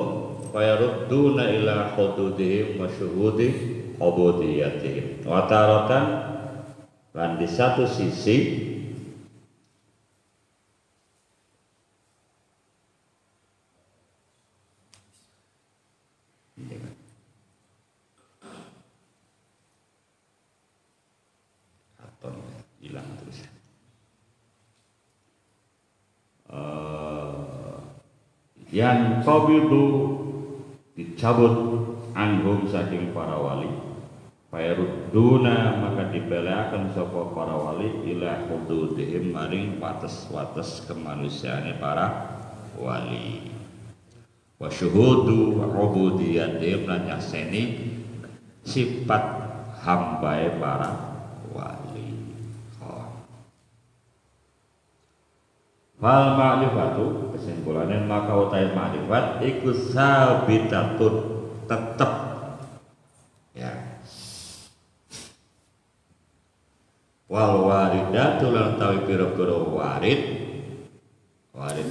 fayarudduna ila hududihim wa syuhudi ubudiyatihim. Wataratan dan di satu sisi hilang terus. Yang qabidu dicabut anhum saking para wali, fayarudduna maka dibalakan sapa para wali ila hududihim maring wates-wates kemanusiaane para wali. Wa syuhudu ubudiyatihim lan nyakseni sifat hambae para wali. Wal ma'rifatu kesimpulannya maka utai ma'rifat iku sabitatun tetep ya. Wal waridatu lan tawi pira-pira warid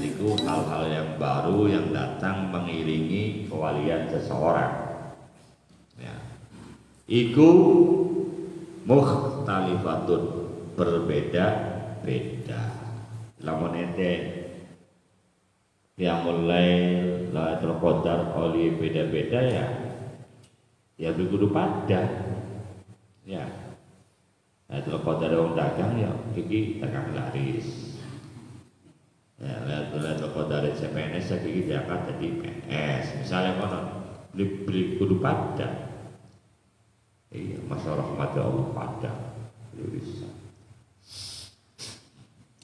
iku hal-hal yang baru yang datang mengiringi kewalian seseorang ya. Iku mukhtalifatun berbeda-beda. Lamun ente yang mulai Lailatul Qadar oleh beda-beda ya kudu pada ya. Lailatul Qadar wong dagang ya iki dagang laris ya. Lailatul Qadar CPNS ya iki diangkat jadi PNS misalnya kono beli kudu pada iya masalah rahmat Allah pada bisa.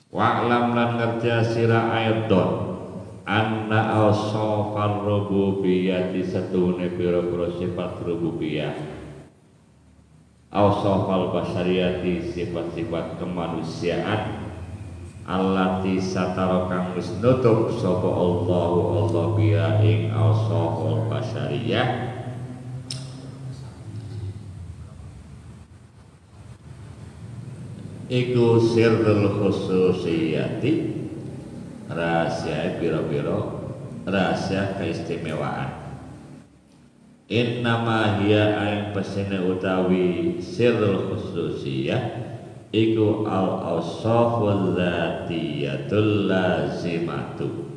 Wa'lam lan ngerja sira aidon anna awsafar rububiyyati satune pira-pira sifat rububiyah awsafal basyariyati sifat-sifat kemanusiaan allati satara kang wis nutup sapa Allah biya ing awsafal basyariyah iku sirrul khususiyati rahasia biro-biro rahasia keistimewaan. Innama hiya aing pesene utawi sirrul khususiyah iku al awsaful zatiyatul lazimatu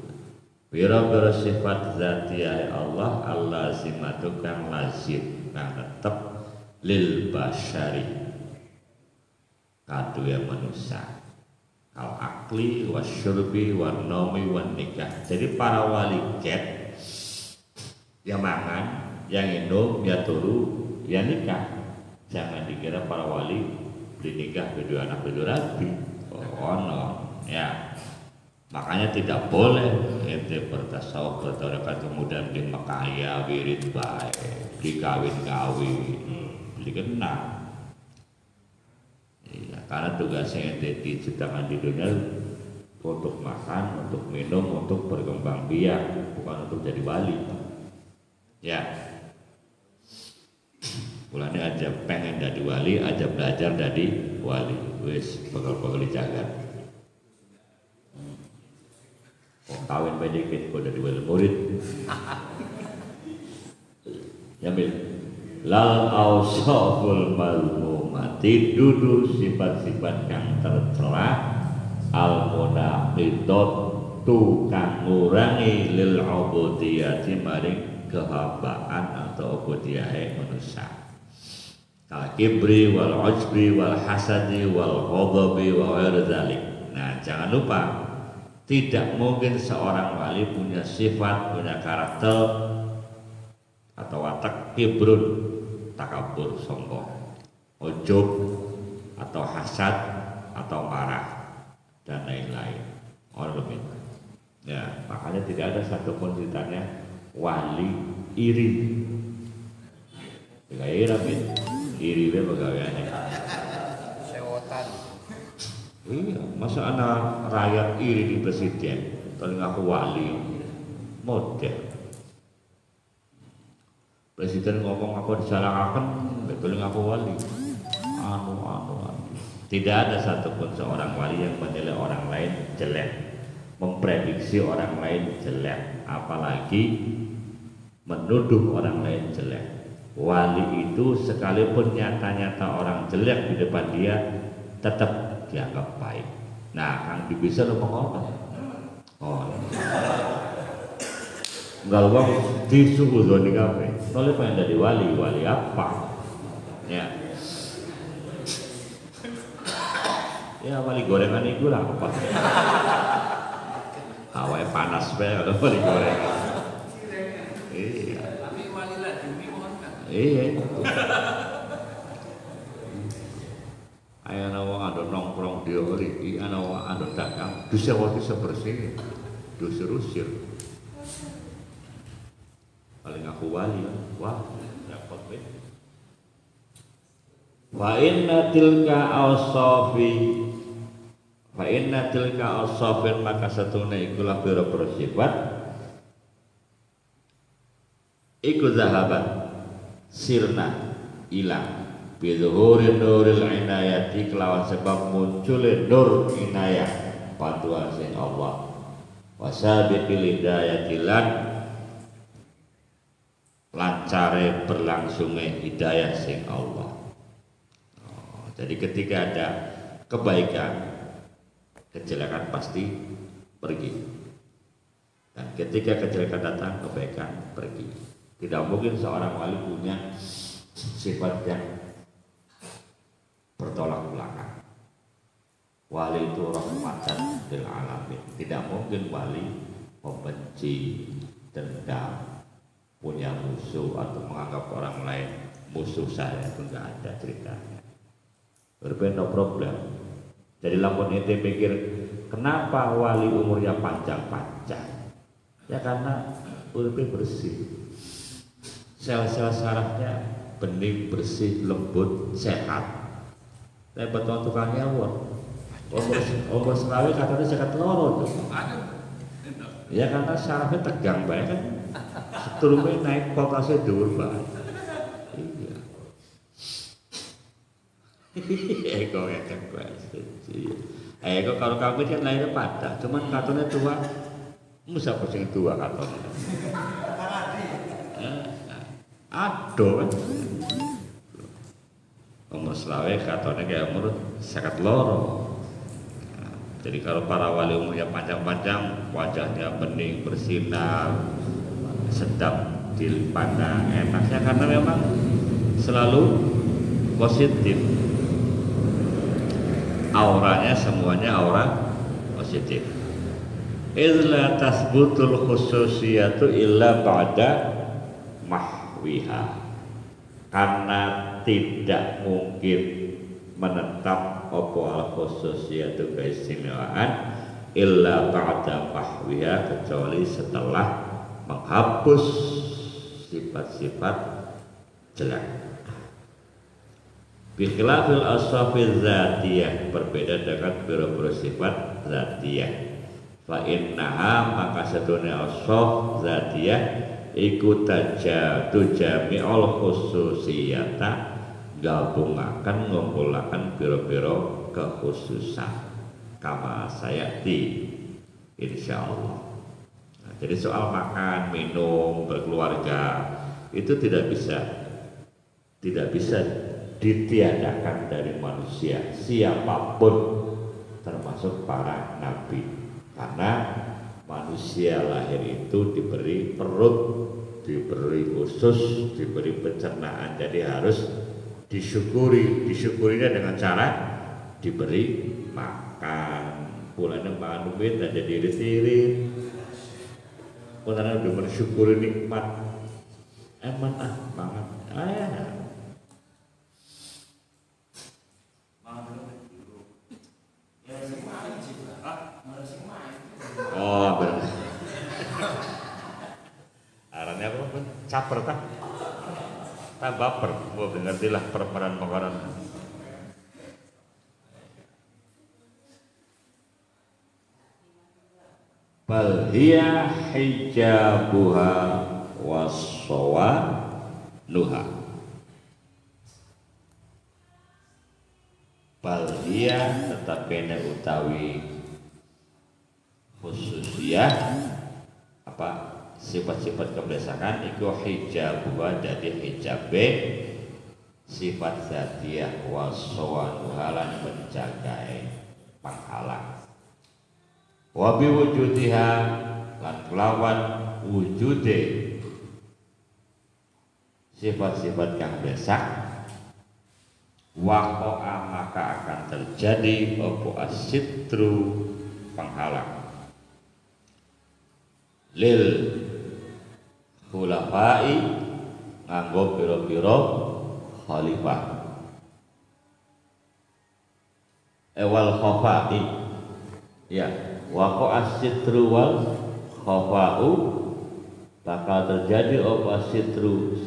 biro-biro sifat zatiyah Allah al lazimatu kang lazim kang tetep lil basyari kadua manusia kal akli wasyurbi wan nomi wan nikah. Jadi para wali ket yang makan, yang minum, ya turu, ya nikah. Jangan dikira para wali beli nikah berdua anak berdua rabi. Oh no, ya. Makanya tidak boleh ente bertasawuf bertarekat kemudian di Mekah wirid baik, dikawin-kawin, dikenal. Ya, karena tugasnya ente diciptakan di dunia untuk makan, untuk minum, untuk berkembang biak, bukan untuk jadi wali. Ya, mulanya aja pengen jadi wali, aja belajar jadi wali. Wis bakal dijaga. Kawin sedikit kok jadi wali murid. Ya bil. Lal awsaful malmumati dudu sifat-sifat yang tercela al munaqidat tukang ngurangi lil ubudiyati maring kehambaan atau ubudiyah manusia. Kal kibri wal ujbi wal hasadi wal ghadabi wa ghairi dzalik. Nah, jangan lupa tidak mungkin seorang wali punya sifat, punya karakter atau watak kibrun, takabur, sombong, ujub atau hasad atau marah dan lain-lain. Ya, makanya tidak ada satupun ceritanya wali iri. Gaya iri pegawaiannya. Sewotan. Iya, masa anak rakyat iri di presiden, kalau ngaku wali, model. Presiden ngomong apa disalahkan, betul ngaku wali. Anu. Tidak ada satupun seorang wali yang menilai orang lain jelek, memprediksi orang lain jelek, apalagi menuduh orang lain jelek. Wali itu sekalipun nyata-nyata orang jelek di depan dia, tetap dianggap baik. Nah, Kang bisa ngomong apa? Oh, enggak bang, disuruh zoni kafe. Soalnya pengen jadi wali apa? Ya, wali gorengan itu lah apa? Awalnya panas banget kalau wali gorengan. Iya. Iya. Ayo ana wong ando nongkrong diori, ana wong ando dagang, disewati sebersih, diusir-usir. Paling aku wali, wah, repot banget. Fa inna tilka awsafin maka satuna ikulah pira-pira sifat iku zahabat sirna ilang bizuhuri nuril inayati kelawan sebab munculnya nur inayah panduan sing Allah wasabiqil hidayatilan lancare berlangsungnya hidayah sing Allah. Jadi ketika ada kebaikan, kejelekan pasti pergi. Dan ketika kejelekan datang, kebaikan pergi. Tidak mungkin seorang wali punya sifat yang bertolak belakang. Wali itu rahmatan lil alamin. Tidak mungkin wali membenci, dendam, punya musuh atau menganggap orang lain musuh saya, itu enggak ada ceritanya. Berbeda no problem. Jadi lamun ente mikir kenapa wali umurnya panjang-panjang? Ya karena uripnya bersih. Sel-sel sarafnya bening, bersih, lembut, sehat. Tapi betul tukang nyawur. Umur selawi katanya sekat loro tuh. Ya karena sarafnya tegang banget kan. Setelumnya naik voltase dhuwur banget. Ego ngekek banget. Ego kalau kami kan lahirnya pada, cuman katanya tua, musa pusing tua katanya. Aduh kan. Umur selawe katanya kayak umur sekat loro. Jadi kalau para wali umurnya panjang-panjang, wajahnya bening, bersinar, sedap dipandang, enaknya karena memang selalu positif. Auranya semuanya aura positif. Izla tasbutul khususiyatu illa ba'da mahwiha. Karena tidak mungkin menetap opo al khususiyatu keistimewaan illa ba'da mahwiha kecuali setelah menghapus sifat-sifat jelek. Bikhilafil aswafil zatiyah, berbeda dengan pira-pira sifat zatiyah. Fa innaha maka sedunia aswaf zatiyah iku tujami'ul khususiyata gabungaken ngumpulaken pira-pira kekhususan kama sayati insyaallah. Nah, jadi soal makan, minum, berkeluarga itu tidak bisa ditiadakan dari manusia siapapun termasuk para nabi, karena manusia lahir itu diberi perut, diberi usus, diberi pencernaan, jadi harus disyukurinya dengan cara diberi makan. Pulangnya makan duit dan jadi irit-irit, pulangnya udah bersyukuri nikmat eman banget ayah. Oh benar. Arahnya apa pun caper tak baper. Gua ngertilah perperan makanan. Bal hiya hijabuha wassawanuha. Bal hiya tetapi utawi khususiyah apa sifat-sifat kebiasaan itu hijabuha jadi hijabe sifat zatiyah wassawanuhalan menjagai panghalang wabi wujudiha lan kelawan wujude sifat-sifat yang besak waqa'a maka akan terjadi apa asitru penghalang lil khulafai nganggo pira-pira khalifah. Wal khafati ya waqo as-sitru wal khafa'u bakal terjadi apa sitru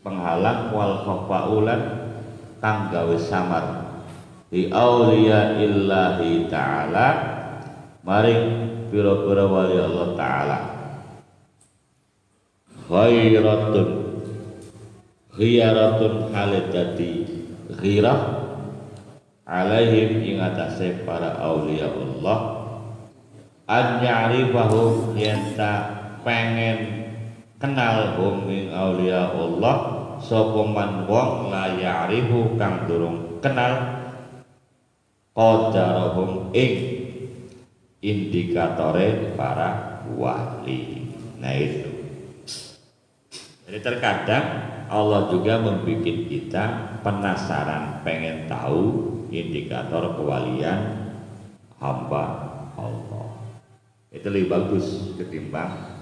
penghalang wal khafa'u lan kang gawe samar di auliya illahi ta'ala maring pira-pira wali Allah ta'ala khiyaratun halidati ghirah alaihim ing atase para aulia Allah an ya'rifahum yenta pengen kenal hum ing aulia Allah sapa man wong la ya'rifu kang durung kenal qadarahum ing indikatore para wali. Nah itu. Jadi terkadang Allah juga membuat kita penasaran, pengen tahu indikator kewalian hamba Allah. Itu lebih bagus ketimbang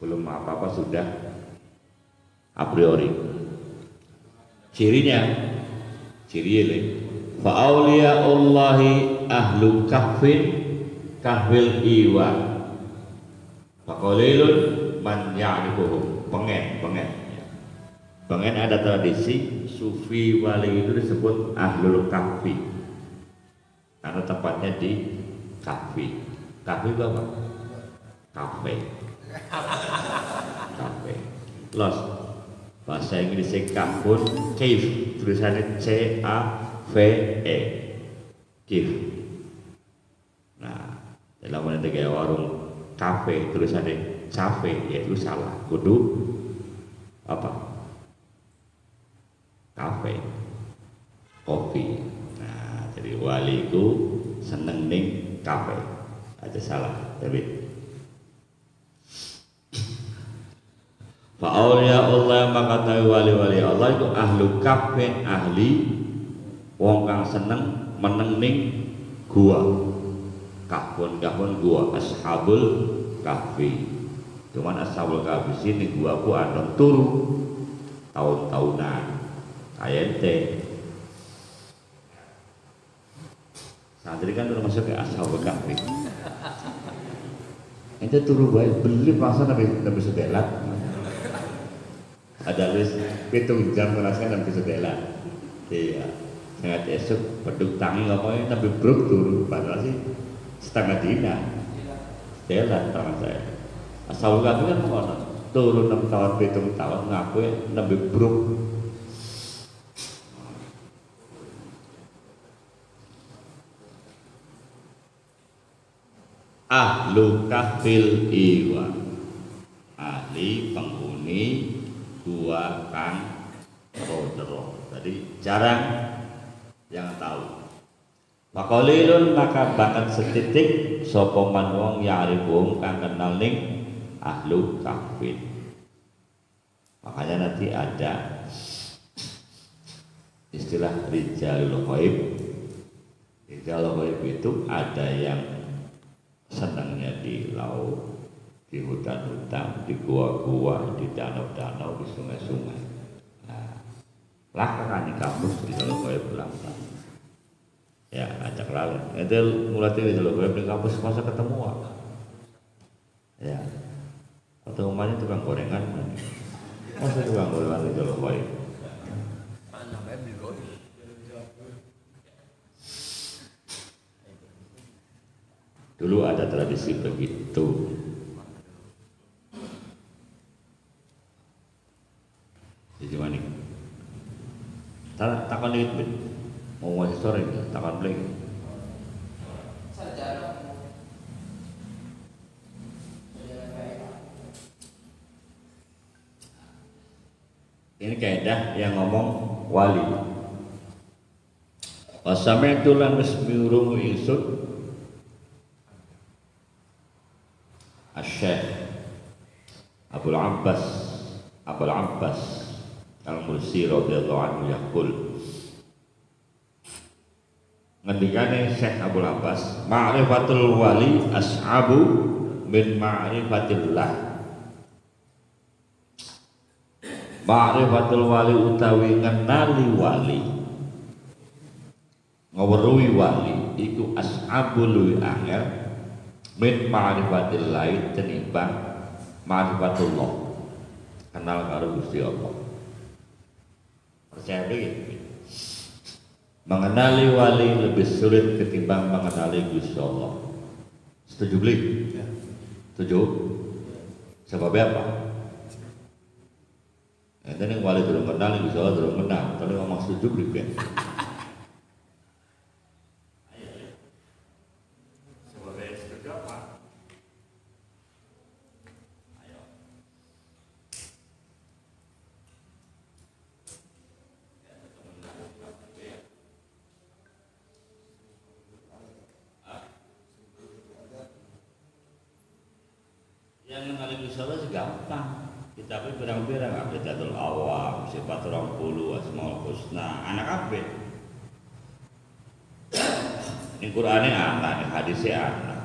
belum apa-apa sudah a priori. Ciri fa auliyaullahi ahlu kahfil iwa fa qalilun man ya'rifuhum. Pengen ada tradisi sufi wali itu disebut ahlul kahfi karena tempatnya di kahfi. Kahfi itu apa? Kafe. Los bahasa Inggrisnya kahfun, cave tulisannya C-A-V-E, cave. Nah dalam menentukan warung kafe tulisannya cafe, yaitu salah, kudu apa? Kafe, kopi. Nah, jadi wali itu seneng ning kafe. Aja salah, tapi fa auliya Allah maka tahu wali-wali Allah itu ahlu kafin, ahli wong kang seneng meneng ning gua. Kahfun gua, ashabul kahfi. Cuman ashabul kahfi sini gua ku andong turu tahun-tahunan. Ayente santri kan udah masuk ke ashabul kahfi. Ente turu bae beli pasar nabi sedelat. Ada list pitung jam merasa nabi sedelat. Iya. Sangat esok peduk tangi ngomongnya nabi bruk turu padahal sih setengah dina. Sedelat tangan saya. Ashabul kahfi kan ngono. Turu 6 tahun 7 tahun ngaku nabi bruk. Ahlu kahfil iwa, ahli penghuni gua kang rodro. Tadi jarang yang tahu. Maqalilun maka bakat setitik sapa man wong ya'rifum kang kenal ning ahlu kahfil. Makanya nanti ada istilah rijalul ghaib. Rijalul ghaib itu ada yang senangnya di laut, di hutan-hutan, di gua-gua, di danau-danau, di sungai-sungai. Nah, lakukan di kampus di dalam kaya pulang. Ya, ajak lalu. Itu mulai di dalam kaya di kampus masa ketemu. Ya, atau umumnya tukang gorengan. Masa tukang gorengan di dalam kaya. Dulu ada tradisi begitu. Jadi mana? Takkan dikit ben. Mau masih sore takkan beli. Ini kaidah yang ngomong wali. Wasami'tu lan mismiru ingsun Syekh Abul Abbas Al-Mursi radhiyallahu anhu yaqul ngendikane Syekh Abul Abbas ma'rifatul wali ashabu min ma'rifatillah. Ma'rifatul wali utawi ngenali wali, ngeweruhi wali iku as'abul angel min ma'rifatil lain tenimbang ma'rifatullah, kenal karo Gusti Allah. Percaya begitu? Mengenali wali lebih sulit ketimbang mengenali Gusti Allah. Setuju beli? Setuju? Sebabnya apa? Ente yang wali durung kenal, Gusti Allah durung kenal. Tapi ngomong setuju beli ya? Sebabnya setuju apa? Ayo. Yang mengenali Gusti Allah gampang. Tapi berang-berang aqidatul awam, sifat 20, asmaul husna, anak kabeh. Ini Qur'ane anak, ini hadisnya anak.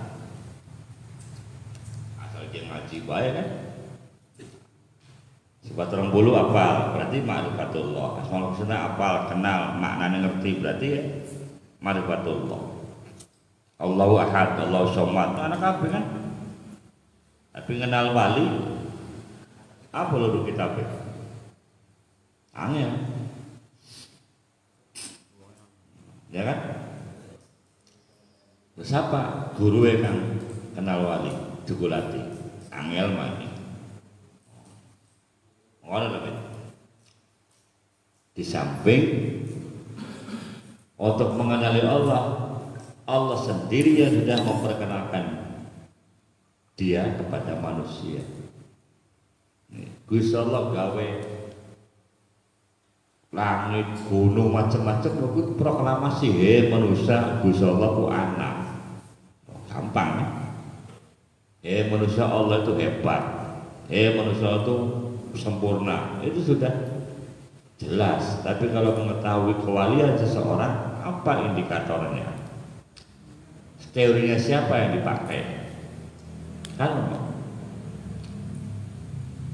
Asal dia ngaji bae kan. Sifat 20 apal, berarti ma'rifatullah. Asmaul husna apal, kenal, maknanya ngerti, berarti ya ma'rifatullah. Allahu ahad, Allahu somad, anak kabeh kan. Tapi kenal wali apa lho kitab? Angel. Ya kan? Terus apa? Guru kan kenal wali, Jugulati. Angel mani. Ngono lho. Di samping untuk mengenali Allah, Allah sendiri yang sudah memperkenalkan dia kepada manusia. Gusti Allah gawe langit, gunung, macam-macam itu proklamasi, manusia Gusti Allah ku anak. Gampang ya. Manusia Allah itu hebat. Manusia itu sempurna. Itu sudah jelas. Tapi kalau mengetahui kewalian seseorang, apa indikatornya? Teorinya siapa yang dipakai? Kan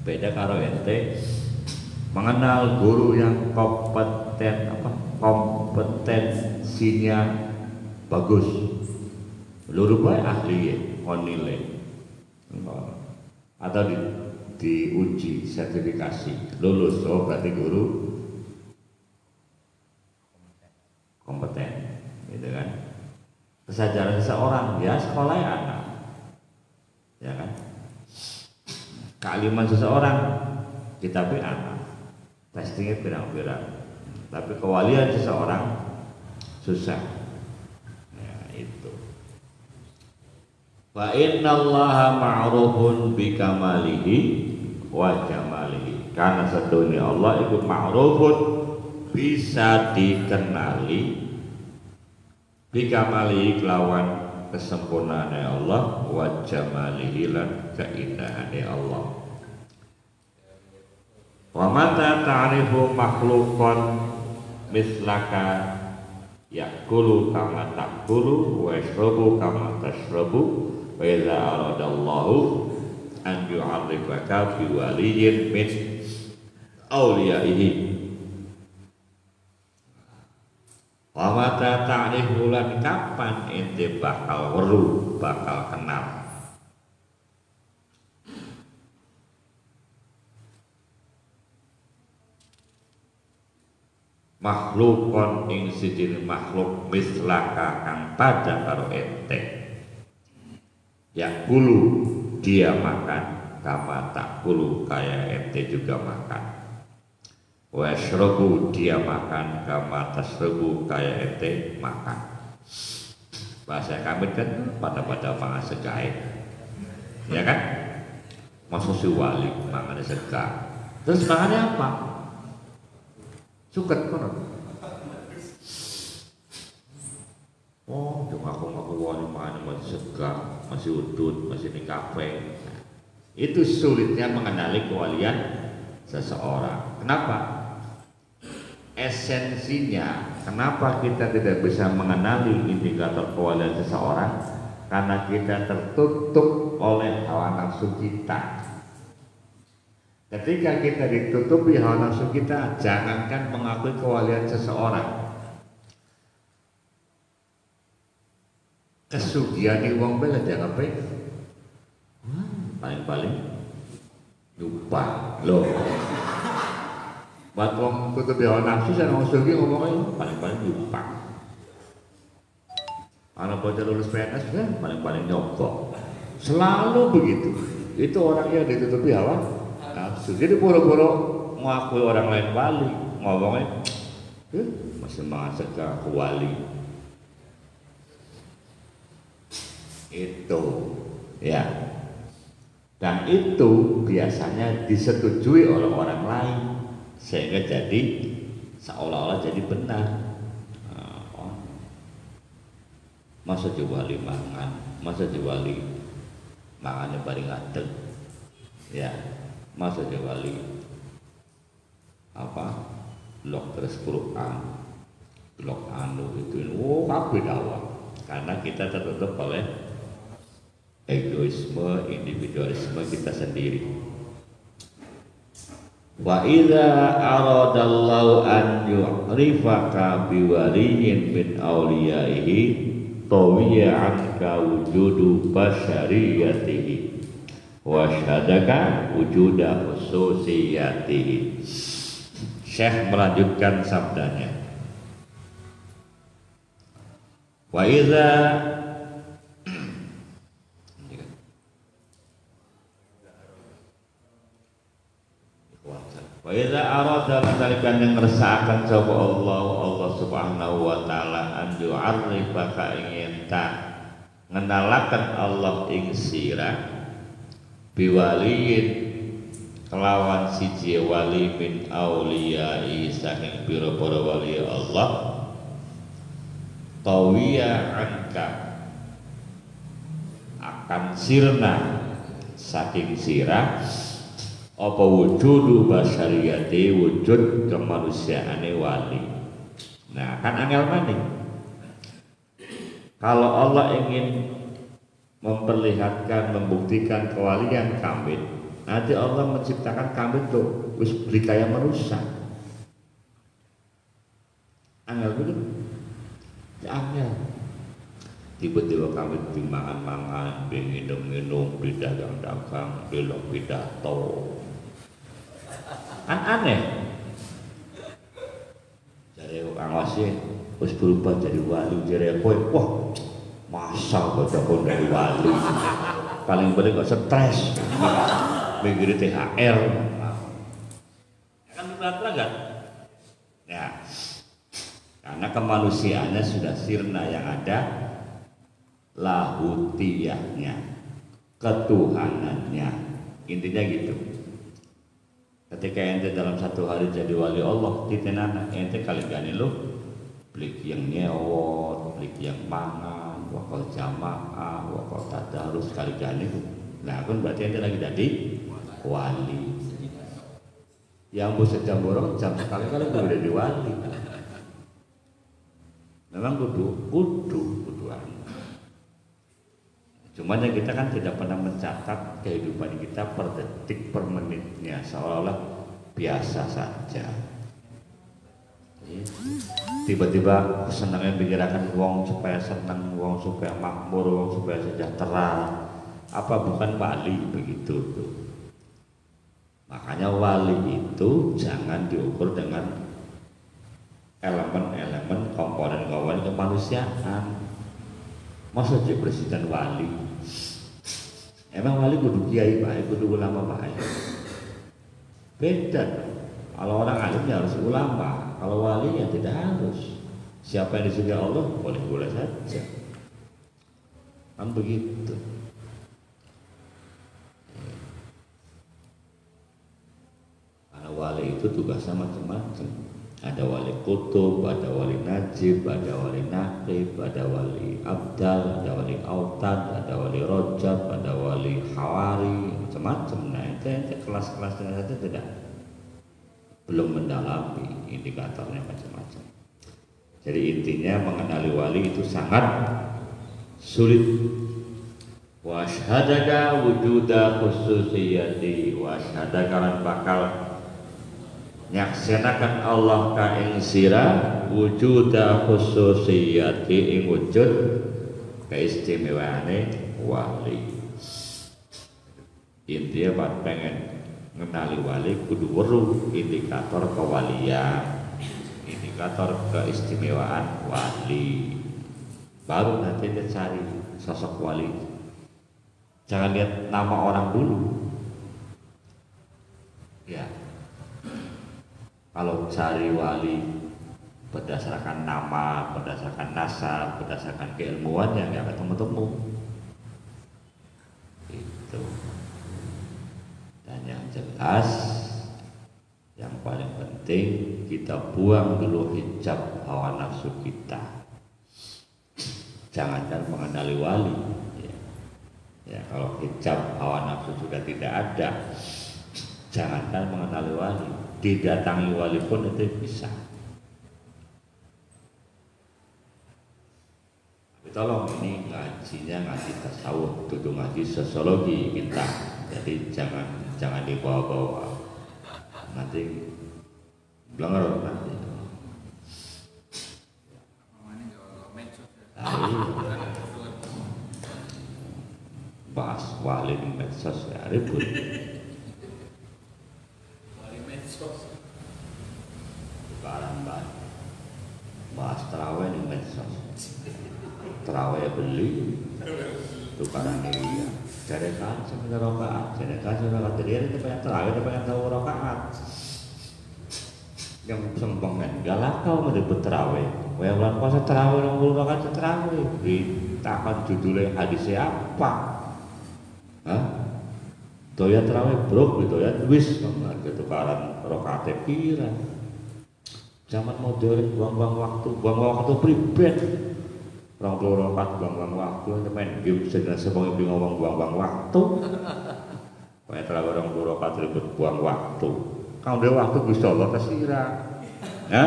beda karo ente mengenal guru yang kompetensinya bagus, luru bae ahli ya, nilai atau diuji sertifikasi lulus, oh berarti guru kompeten, gitu kan? Kesadaran seseorang ya sekolah ya anak, ya kan? Kealiman seseorang kita anak, testingnya pirang-pirang. Tapi kewalian seseorang susah. Ya itu. Wa innallaha ma'rufun bi kamalihi wa jamalihi. Karena sedunia Allah itu ma'rufun, bisa dikenali bi kamalihi kelawan kesempurnaannya Allah, wa jamalihi lan keindahannya Allah. Wa mata ta'rifu makhluqan mislaka yakulu kama takulu wa yashrabu kama tashrabu wa idza aradallahu an yu'arrifaka bi waliyyin min awliyaihi. Wa mata ta'rifu lan kapan ente bakal weruh, bakal kenal makhlukon ing sijine makhluk mislaka kang padha karo ente, yang kulu dia makan kama tak kulu kaya ente juga makan, washrobu dia makan kama tasrobu kaya ente makan. Bahasa kami kan pada mangan segae, ya kan? Masuk si wali mangan sega, terus makannya apa? Suket kono. Oh, cuma aku wali mana masih sega, masih udut, masih di kafe. Itu sulitnya mengenali kewalian seseorang. Kenapa? Esensinya, kenapa kita tidak bisa mengenali indikator kewalian seseorang? Karena kita tertutup oleh hawa nafsu kita. Ketika kita ditutupi hawa nafsu kita, jangankan mengakui kewalian seseorang, kesugihan di uang bela jangan apa? Paling-paling lupa loh. Buat wong tutupi hawa nafsu, saya ngomong sugi ngomongnya paling-paling lupa. Anak bocah lulus PNS kan paling-paling nyokok. Selalu begitu. Itu orang yang ditutupi hawa nafsu. Jadi boro-boro ngakui orang lain wali, ngomongnya masih masa ke aku wali. Itu ya. Dan itu biasanya disetujui oleh orang lain sehingga jadi seolah-olah jadi benar. Masa juwali mangan, masa juwali mangannya paling ngadeg, ya, masa juwali apa, blok terus Quran, blok anu itu, kabeh dakwah, karena kita tertutup oleh egoisme, individualisme kita sendiri. Wa idza aradallahu an yu'rifaka biwaliyin min awliyaihi tawiya anka wujudu basyariyatihi wa syadaka wujuda khususiyatihi. Syekh melanjutkan sabdanya, wa idza wa idza arada kadzalikan yang ngersakaken sapa Allah Subhanahu wa taala an yu'arrifaka ingin ta ngenalaken Allah ing sira biwaliyin kelawan siji wali min auliyai saking pira-pira wali Allah tawiya anka akan sirna saking sira apa wujudu basyariyati wujud kemanusiaane wali. Nah kan angel maning kalau Allah ingin memperlihatkan, membuktikan kewalian kamit, nanti Allah menciptakan kamit tuh wis beli kaya manusia. Angel betul ya, angel tiba-tiba kamit dimangan-mangan, minum-minum, didagang-dagang, belok pidato. Kan aneh. Jadi Kang Wasih wis berubah jadi wali, jadi kowe wah masa baca kon dari wali. Paling bener kok stres. Mikir THR. Kan berat-berat kan? Ya. Karena kemanusiaannya sudah sirna, yang ada lahutiyahnya, ketuhanannya. Intinya gitu. Ketika ente dalam satu hari jadi wali Allah, titenana ente kali gani lo beli yang nyewot, beli yang mangan, wakal jamaah, wakal tadarus kali gani. Nah kan berarti ente lagi jadi wali. Yang bu sejam borong jam sekali-kali udah jadi wali. Memang kuduan. Cuman yang kita kan tidak pernah mencatat kehidupan kita per detik per menitnya, seolah-olah biasa saja. Tiba-tiba kesenangan pikiran wong supaya senang, wong supaya makmur, wong supaya sejahtera. Apa bukan wali begitu tuh? Makanya wali itu jangan diukur dengan elemen-elemen komponen-komponen kemanusiaan. Masa jadi presiden wali? Emang wali kudu kiai baik, kudu ulama baik? Beda. Kalau orang alim ya harus ulama, kalau wali ya tidak harus. Siapa yang disukai Allah boleh-boleh saja. Kan begitu. Karena wali itu tugasnya macam-macam. Ada wali kutub, ada wali najib, ada wali naqib, ada wali abdal, ada wali autad, ada wali rojab, ada wali hawari, macam-macam. Nah itu kelas-kelasnya saja tidak, belum mendalami, indikatornya macam-macam. Jadi intinya mengenali wali itu sangat sulit. wa asyhadaka wujuda khususiyati wa asyhadaka lan bakal nyaksenakan Allah ka ing sira wujuda khususiyati ing wujud keistimewaane wali. Intinya Pak pengen ngenali wali kudu weruh indikator kewalian, indikator keistimewaan wali, baru nanti dia cari sosok wali. Jangan lihat nama orang dulu ya. Kalau cari wali berdasarkan nama, berdasarkan nasab, berdasarkan keilmuan yang nggak ketemu-temu itu. Dan yang jelas yang paling penting kita buang dulu hijab hawa nafsu kita. Jangankan mengenali wali ya, kalau hijab hawa nafsu sudah tidak ada, jangankan mengenali wali, didatangi wali pun itu bisa. Tapi tolong ini ngajinya ngaji tasawuf, tujuh ngaji sosiologi kita, jadi jangan dibawa-bawa nanti belanger nanti. Bahas wali di medsos ya ribut. Wali medsos. Tukaran bahas terawih di medsos. Terawih beli, tukaran dia. Jarekan sebentar rokaat, jarekan sebentar dia itu pengen terawih, dia pengen tahu rokaat. Yang sembongan galak kau mau terawih. Yang bulan puasa terawih, 60 rokaat terawih. Ditakan judulnya hadisnya apa? Doyan terawih bro, doyan wis ketukaran rokaate pira. Zaman modern buang-buang waktu pribad. 20 rokaat buang-buang waktu, main game sedang sebong ibu ngomong buang-buang waktu. Kayak terawih 20 rokaat ribet buang waktu. Kau udah waktu Gusti Allah tersira. Ya?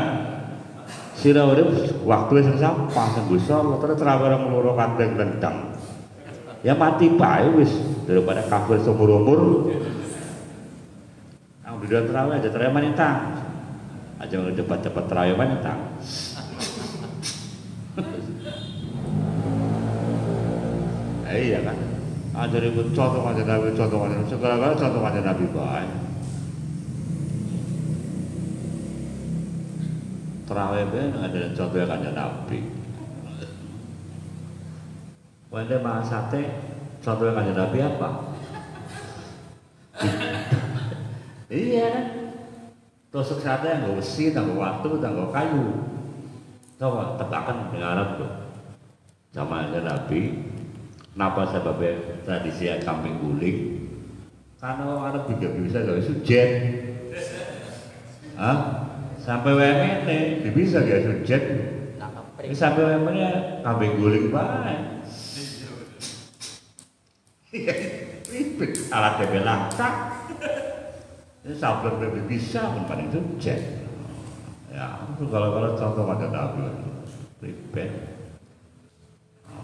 Sira udah waktu yang sampah Gusti Allah terus terawih 20 rokaat dendang. Ya mati bae wis daripada kafir seumur umur. Ang udah terawih aja terawih manitang. Aja cepat-cepat terawih manitang. Iya kan. Aja ribut contoh aja Nabi, segala-gala contoh aja Nabi bae. Terawih bae ada contoh yang aja Nabi. Wanda makan sate, contoh yang ada Nabi apa? Iya kan? Tusuk sate yang gak besi, yang gak waktu, yang gak kayu. Coba tebakan dengan Arab tuh. Zaman ada Nabi, kenapa sebabnya tradisi kambing guling? Karena orang Arab juga bisa gak sujet. Sampai WMN nih, bisa gak sujet? Ini sampai WMN kambing guling banget. Ribet, alat DP langka. Ini sablon DP bisa, pun paling sukses. Ya, itu kalau contoh ada Nabi ribet.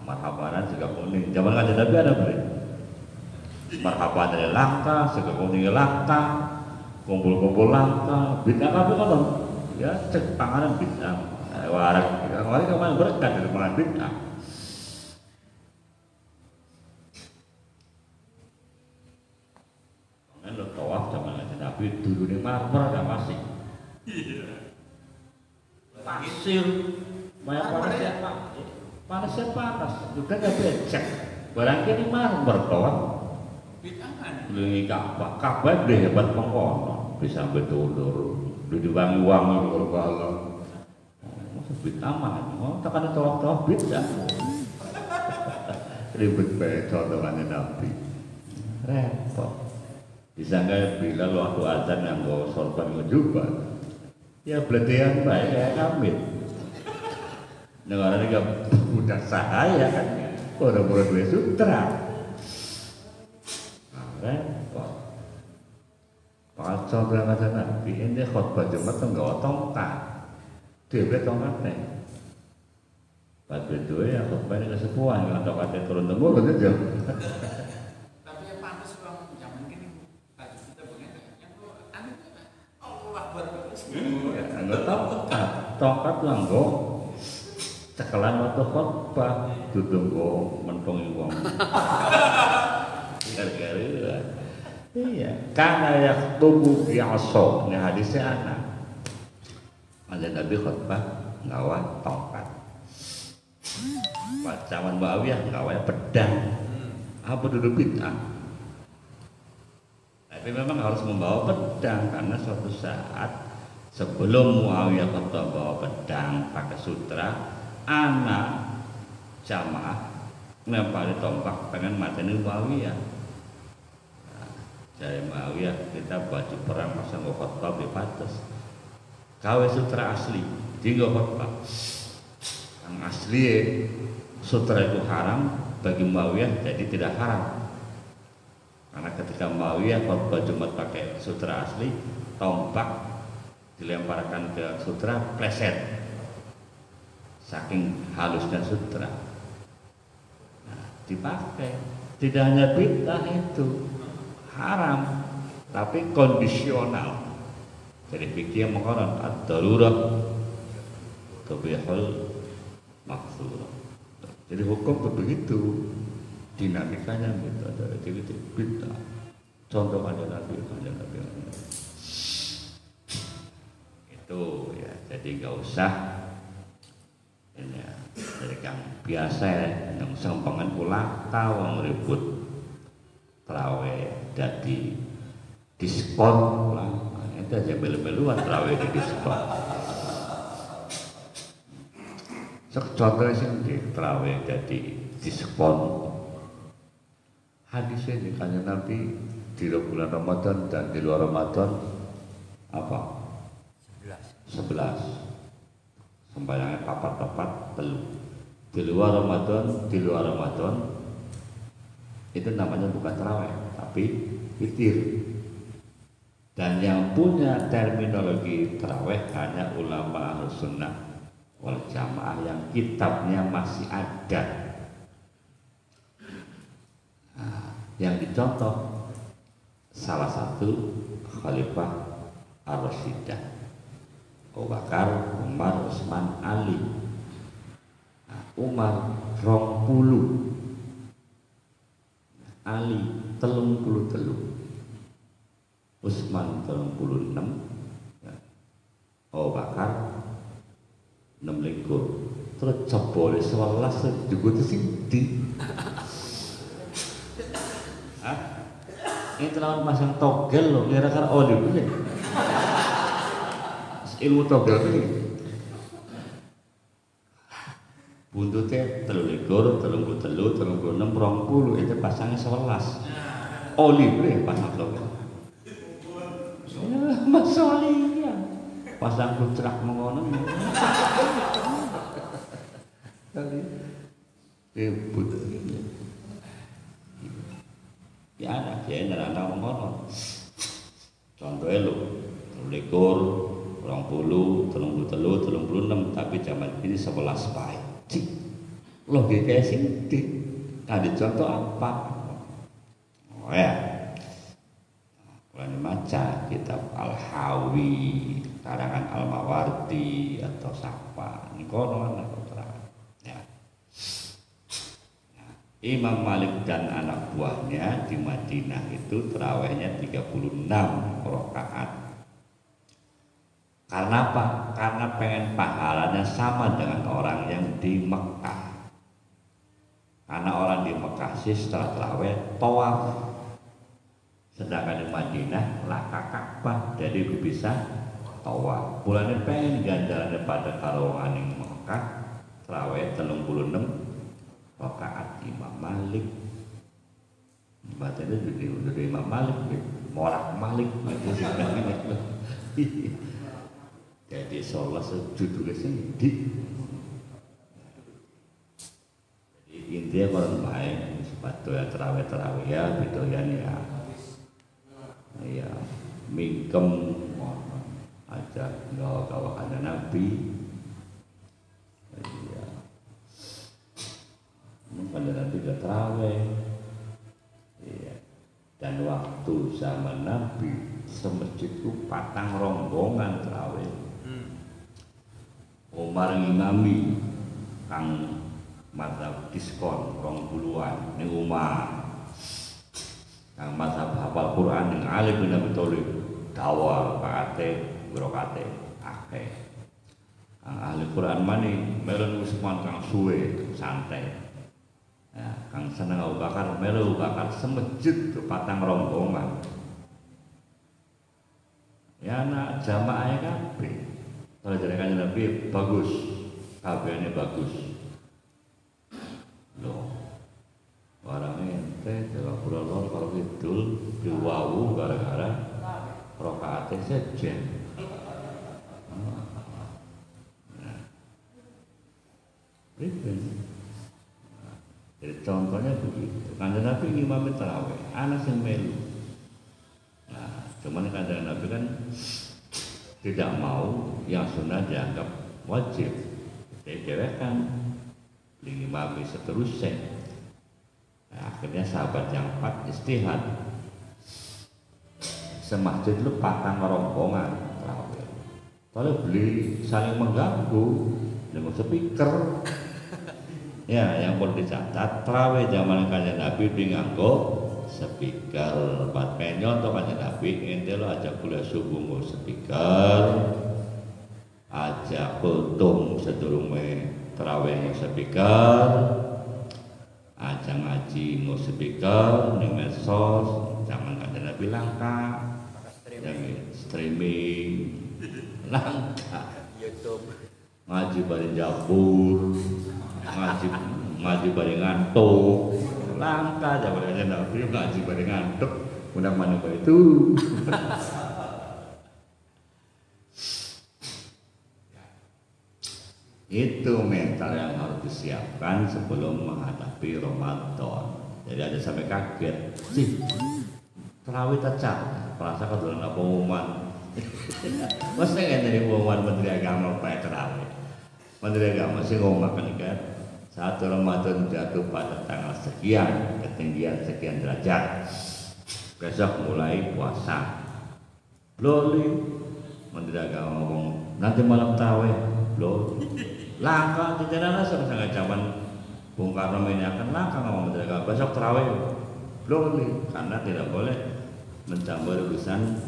Marhabanan juga kuning. Zaman ada Nabi ada beli. Marhabanan langka, sega kuningnya langka, kumpul-kumpul langka. Bintang apa kalau? Ya, cek panganan bintang. Warak, kemarin kemana berkat dari panganan bintang. Lo tawaf zaman Nabi dulu di marmer ada masih. Pasir, banyak panasnya pak. Panasnya panas, juga nggak becek. Barang ini marmer tawaf. Beli Ka'bah deh hebat pengkono, bisa betulur, diwangi-wangi kalau masa bid'ah mah, tekan tawaf bid'ah. Ribet banget contohnya Nabi. Repot. Disangka bila waktu azan yang bawa sorban ngejubah, ya beletian baik kayak kambing. Negara ini udah sahaya kan, orang-orang dua sutra. Repot. Pak contoh yang ada Nabi ini khutbah Jumat enggak tongkat, dia beli tongkat nih. Padahal itu ya khutbah ini kesepuan kalau kata turun tembok gitu aja. Tapi yang pantas orang zaman ini baju kita begitu yang tuh anu Allah Akbar terus. Enggak tongkat langgo cekelan waktu khutbah ditunggu mentongi wong. Gara-gara iya, karena yang tubuh biasa ini hadisnya anak. Ada Nabi khutbah ngawal tongkat. Zaman Muawiyah ngawal pedang. Apa duduk bid'ah? Tapi memang harus membawa pedang karena suatu saat sebelum Muawiyah khutbah bawa pedang pakai sutra, anak jamaah ngepali tombak pengen mateni Muawiyah. Dari Muawiyah kita baju perang pasang khutbah bebas. Gawe sutra asli, tinggal khutbah. Yang asli sutra itu haram bagi Muawiyah jadi tidak haram. Karena ketika Muawiyah khutbah Jumat pakai sutra asli, tombak dilemparkan ke sutra pleset. Saking halusnya sutra. Nah, dipakai. Tidak hanya bid'ah itu haram, tapi kondisional. Jadi fikih mengkonon ad-darurah tubihul mahdzurah. Jadi hukum itu begitu dinamikanya gitu. Ada gitu bid'ah. Contoh ada Nabi. Itu ya. Jadi nggak usah ini ya. Jadi yang biasa yang sempangan pula tahu ribut terawih jadi diskon lah. Itu aja belu-beluan terawih di diskon. Contohnya sih terawih jadi diskon. Hadisnya di kanjeng Nabi di bulan Ramadan dan di luar Ramadan apa? 11. Sembahyangnya papat-papat telu. Di luar Ramadan itu namanya bukan terawih tapi witir. Dan yang punya terminologi terawih hanya ulama Ahlus Sunnah wal Jamaah yang kitabnya masih ada. Nah, yang dicontoh salah satu Khalifah Ar-Rasyidah, Abu Bakar, Umar, Utsman, Ali. Nah, Umar 20, Ali 33, Utsman 36, ya. Abu Bakar 26. Terus jebole 11 juga itu sindi. Ini terlalu pasang togel loh, kira-kira oli boleh. Ilmu togel ini buntutnya 33, 36, 20 itu pasangnya 11. Oli boleh pasang togel. Mas Oli ya. Pasang kucrak mengono. Kali ribut. Ya ada nerana mengono. Contohnya lo 23, 20, 36, tapi zaman ini 11 baik. Cik, logikanya sih ada contoh apa? Oh ya, kalau baca kitab Al-Hawi, karangan Al-Mawardi atau siapa, ini konon atau terang. Ya. Imam Malik dan anak buahnya di Madinah itu terawihnya 36 rakaat. Karena apa? Karena pengen pahalanya sama dengan orang yang di Mekah. Karena orang di Mekah sih setelah terawih tawaf, sedangkan di Madinah lah Ka'bah, jadi bisa tawaf. Bulannya pengen ganjarannya pada karongan yang Mekah terawih 36 rakaat. Imam Malik bacanya udah Imam Malik, Morak Malik jadi sholat sejudulnya sendiri. Jadi intinya orang baik sepatu ya terawih ya gitu ya ya mingkem aja nggak kawakannya Nabi ya. zaman Nabi semasjid itu patang rombongan terawih. Umar ngimami kang mazhab diskon 20-an ning Umar. Kang mazhab hafal Quran ning Ali bin Abi Thalib dawa pakate brokate akeh. Kang ahli Quran mani melu Utsman kang suwe santai. Ya, kang seneng Abu Bakar melu Bakar semasjid itu patang rombongan. Ya anak jamaahnya kabeh. Kalau jadi Kanjeng Nabi bagus, kabehane bagus. Loh, orang ente jaga pulau kalau kidul diwawu gara-gara rokaate sejen. Nah, jadi contohnya begitu. Kanjeng Nabi ngimami tarawih, ana sing melu. Nah, cuman Kanjeng Nabi kan tidak mau yang sunnah dianggap wajib. Jadi cewek kan ngimami seterusnya. Nah, akhirnya sahabat yang 4 istihad. Semasjid lu patang rombongan tarawih. Kalau beli saling mengganggu dengan speaker. Ya, yang perlu dicatat tarawih zaman Kanjeng Nabi nganggo speaker. Pat penyol to Kanjeng Nabi ente lo aja kuliah subuh nggo speaker. Aja kultum sedurunge tarawih nggo speaker. Aja ngaji nggo speaker ning medsos zaman Kanjeng Nabi langka. Streaming langka. YouTube ngaji bareng dapur. Ngaji bareng ngantuk langka zaman Kanjeng Nabi ngaji bareng ngantuk undang mana itu. Itu mental yang harus disiapkan sebelum menghadapi Ramadan. Jadi ada sampai kaget sih terawih tacak perasa kedulan pengumuman. Masa nggak dari pengumuman Menteri Agama Pak terawih. Menteri Agama sih ngomongkan kan 1 Ramadan jatuh pada tanggal sekian, ketinggian sekian derajat. Besok mulai puasa. Loli Menteri Agama ngomong nanti malam tarawih. Loli langka tidak ada sangat zaman Bung Karno ini akan langka ngomong Menteri Agama besok tarawih. Loli karena tidak boleh mencampur urusan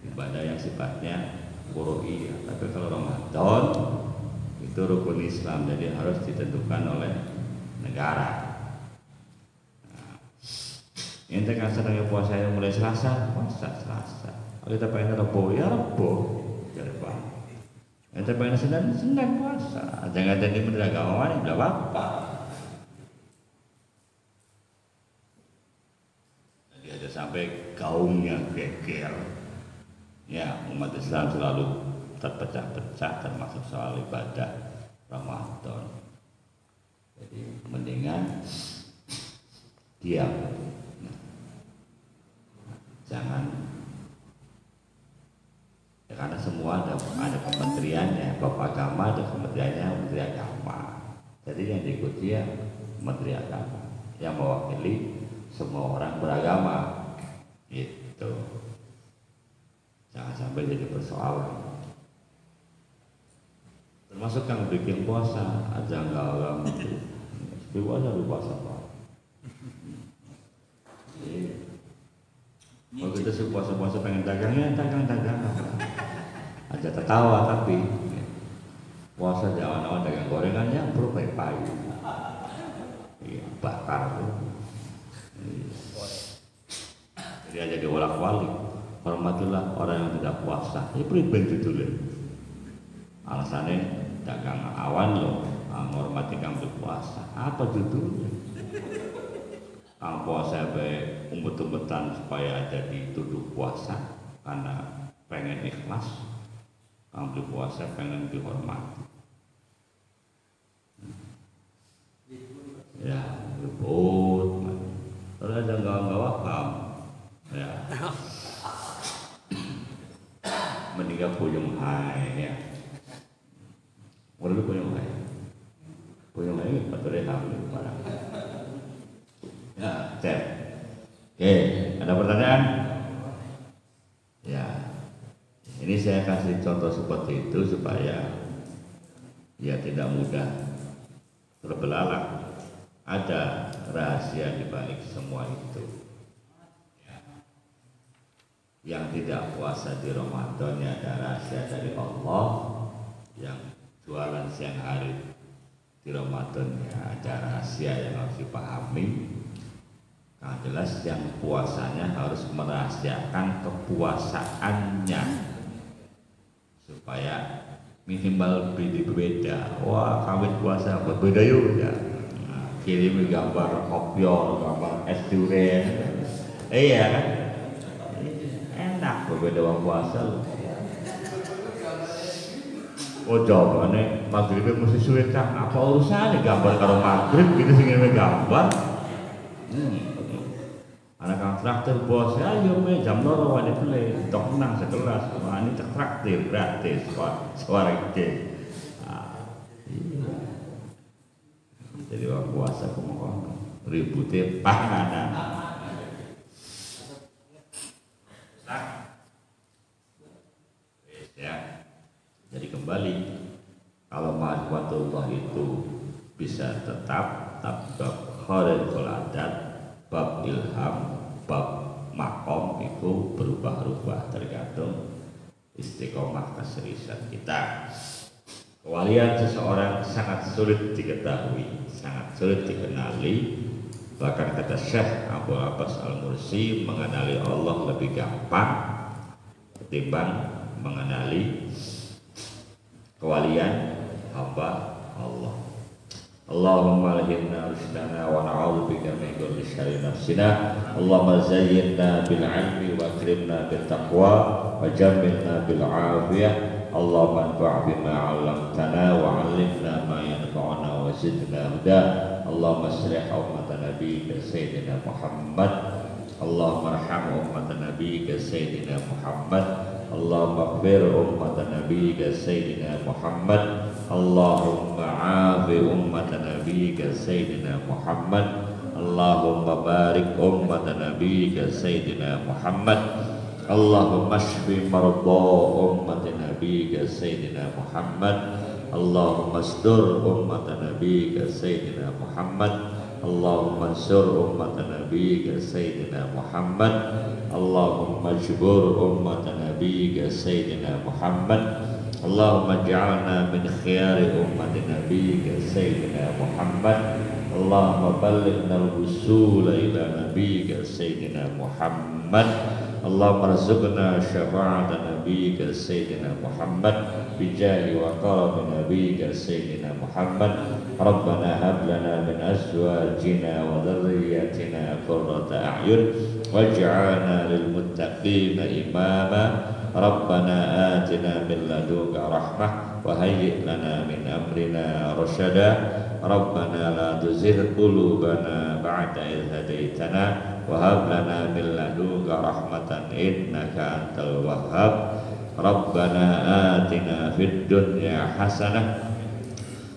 ibadah yang sifatnya furu'iyah. Tapi kalau Ramadan itu rukun Islam, jadi harus ditentukan oleh negara. Nah, ente kan sedang puasa yang mulai Selasa, puasa Selasa. Kalau kita pengen Rebo, ya Rebo, jadi Pak. Ente pengen Senin puasa. Jangan jadi Menteri Agama ini tidak apa-apa. Jadi ada sampai kaumnya geger. Ya, umat Islam selalu terpecah-pecah termasuk soal ibadah Ramadan. Jadi mendingan diam. Nah, jangan ya, karena semua ada kementeriannya, Bapak Agama ada kementeriannya, Menteri Agama. Jadi yang diikuti ya Menteri Agama yang mewakili semua orang beragama. Itu jangan sampai jadi persoalan. Termasuk yang bikin puasa aja nggak agama itu puasa Pak. Kalau kita sih puasa pengen dagangnya dagang aja tertawa tapi puasa jangan dagang gorengannya bro pai bakar tuh. Jadi jadi bolak-balik. Hormatilah orang yang tidak puasa. Ini pribadi judulnya. Alasannya dagang awan loh, menghormati kamu puasa. Apa judulnya? Kamu puasa baik umpet-umpetan supaya ada dituduh puasa karena pengen ikhlas. Kamu puasa pengen dihormati. Ya, ribut. Terus ada nggak paham. Ya. Mendingan puyung hai ya. Walau puyung hai patutnya hamil barang. Ya, cek. Oke, ada pertanyaan? seperti itu supaya ya tidak mudah terbelalak. Ada rahasia di balik semua itu. Yang tidak puasa di Ramadan ya ada rahasia dari Allah. Yang jualan siang hari di Ramadan ya ada rahasia yang harus dipahami. Nah, jelas yang puasanya harus merahasiakan kepuasaannya supaya minimal berbeda. Wah, kawin puasa berbeda yuk ya. Nah, kirim gambar kopior, gambar es durian. Iya kan? Enak berbeda orang puasa loh. Oh jawabannya maghrib mesti suwe kan? Apa urusannya gambar karo maghrib gitu sing gambar? Anak kang traktir bos, ayo me jam loro wani beli, tok menang sekelas, wani cek traktir gratis, suara gede. Jadi orang puasa kemana? Ributnya panganan. Ya, jadi kembali kalau ma'rifatullah itu bisa tetap bab khariful adat, bab ilham, bab makom itu berubah-ubah tergantung istiqomah keseriusan kita. Kewalian seseorang sangat sulit diketahui, sangat sulit dikenali. Bahkan kata Syekh Abu Abbas Al-Mursi, mengenali Allah lebih gampang ketimbang mengenali kewalian hamba Allah. Allahumma alhimna rushdana wa na'udzubika min kulli syarri nafsina. Allahumma zayyinna bil ilmi wa akrimna bil taqwa wa jammilna bil afiyah. Allahumma anfa' bima 'allamtana wa 'allimna ma yanfa'una wa zidna huda. Allahumma ashrih ummat nabiyyika sayyidina Muhammad. Allahumma arham ummat nabiyyika sayyidina Muhammad. Allahumma ighfir ummat nabiyyika sayyidina Muhammad. Allahumma afi ummat nabiyyika sayyidina Muhammad. Allahumma barik ummat nabiyyika sayyidina Muhammad. Allahumma shfi marda ummat nabiyyika sayyidina Muhammad. Allahumma astur ummat nabiyyika sayyidina Muhammad. Allahumma ansur ummat nabiyyika sayyidina Muhammad. Allahumma jbur ummat nabiyyika sayyidina Muhammad. Allahumma ij'alna min khiyari ummat nabiyyika sayyidina Muhammad. Allahumma ballighna al-wusul ila nabiyyika sayyidina Muhammad. Allahumma arzuqna syafa'ata nabiyyika sayyidina Muhammad bijahi wa karami nabiyyika sayyidina Muhammad. Rabbana hab lana min azwajina wa dhurriyyatina qurrata a'yun waj'alna lil muttaqina imama. Rabbana atina min ladunka rahmah wa hayyi' lana min amrina rasyada. Rabbana la tuzigh qulubana ba'da idh hadaitana wa hab lana min ladunka rahmatan innaka antal wahhab. Rabbana atina fid dunya hasanah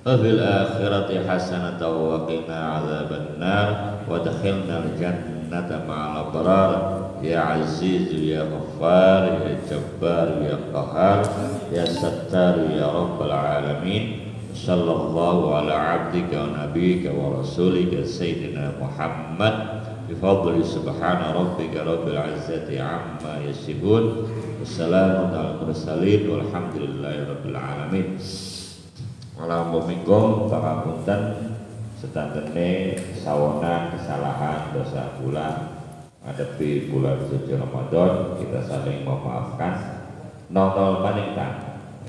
wa fil akhirati hasanah wa qina adzabannar wa adkhilnal jannata ma'al abrar. Ya Aziz ya Ghaffar ya Jabbar ya Qahhar ya Sattar ya Rabbal Alamin. Sallallahu ala abdika wa nabiyika wa rasulika Sayyidina Muhammad bifadli subhana rabbika rabbil izzati amma yasifun. Wassalamun ala mursalin walhamdulillahi rabbil alamin. Alhamdulillah pangapunten sedantene sawonan kesalahan dosa kula ngadepi bulan suci Ramadan, kita saling memaafkan. 00 paningkan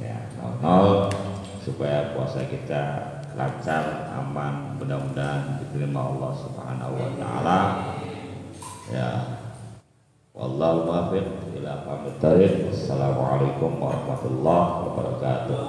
ya, 00 supaya puasa kita lancar, aman, mudah-mudahan diterima Allah Subhanahu wa taala. Ya. Wallahu muwaffiq ila aqwamit thoriq. Wassalamualaikum warahmatullahi wabarakatuh.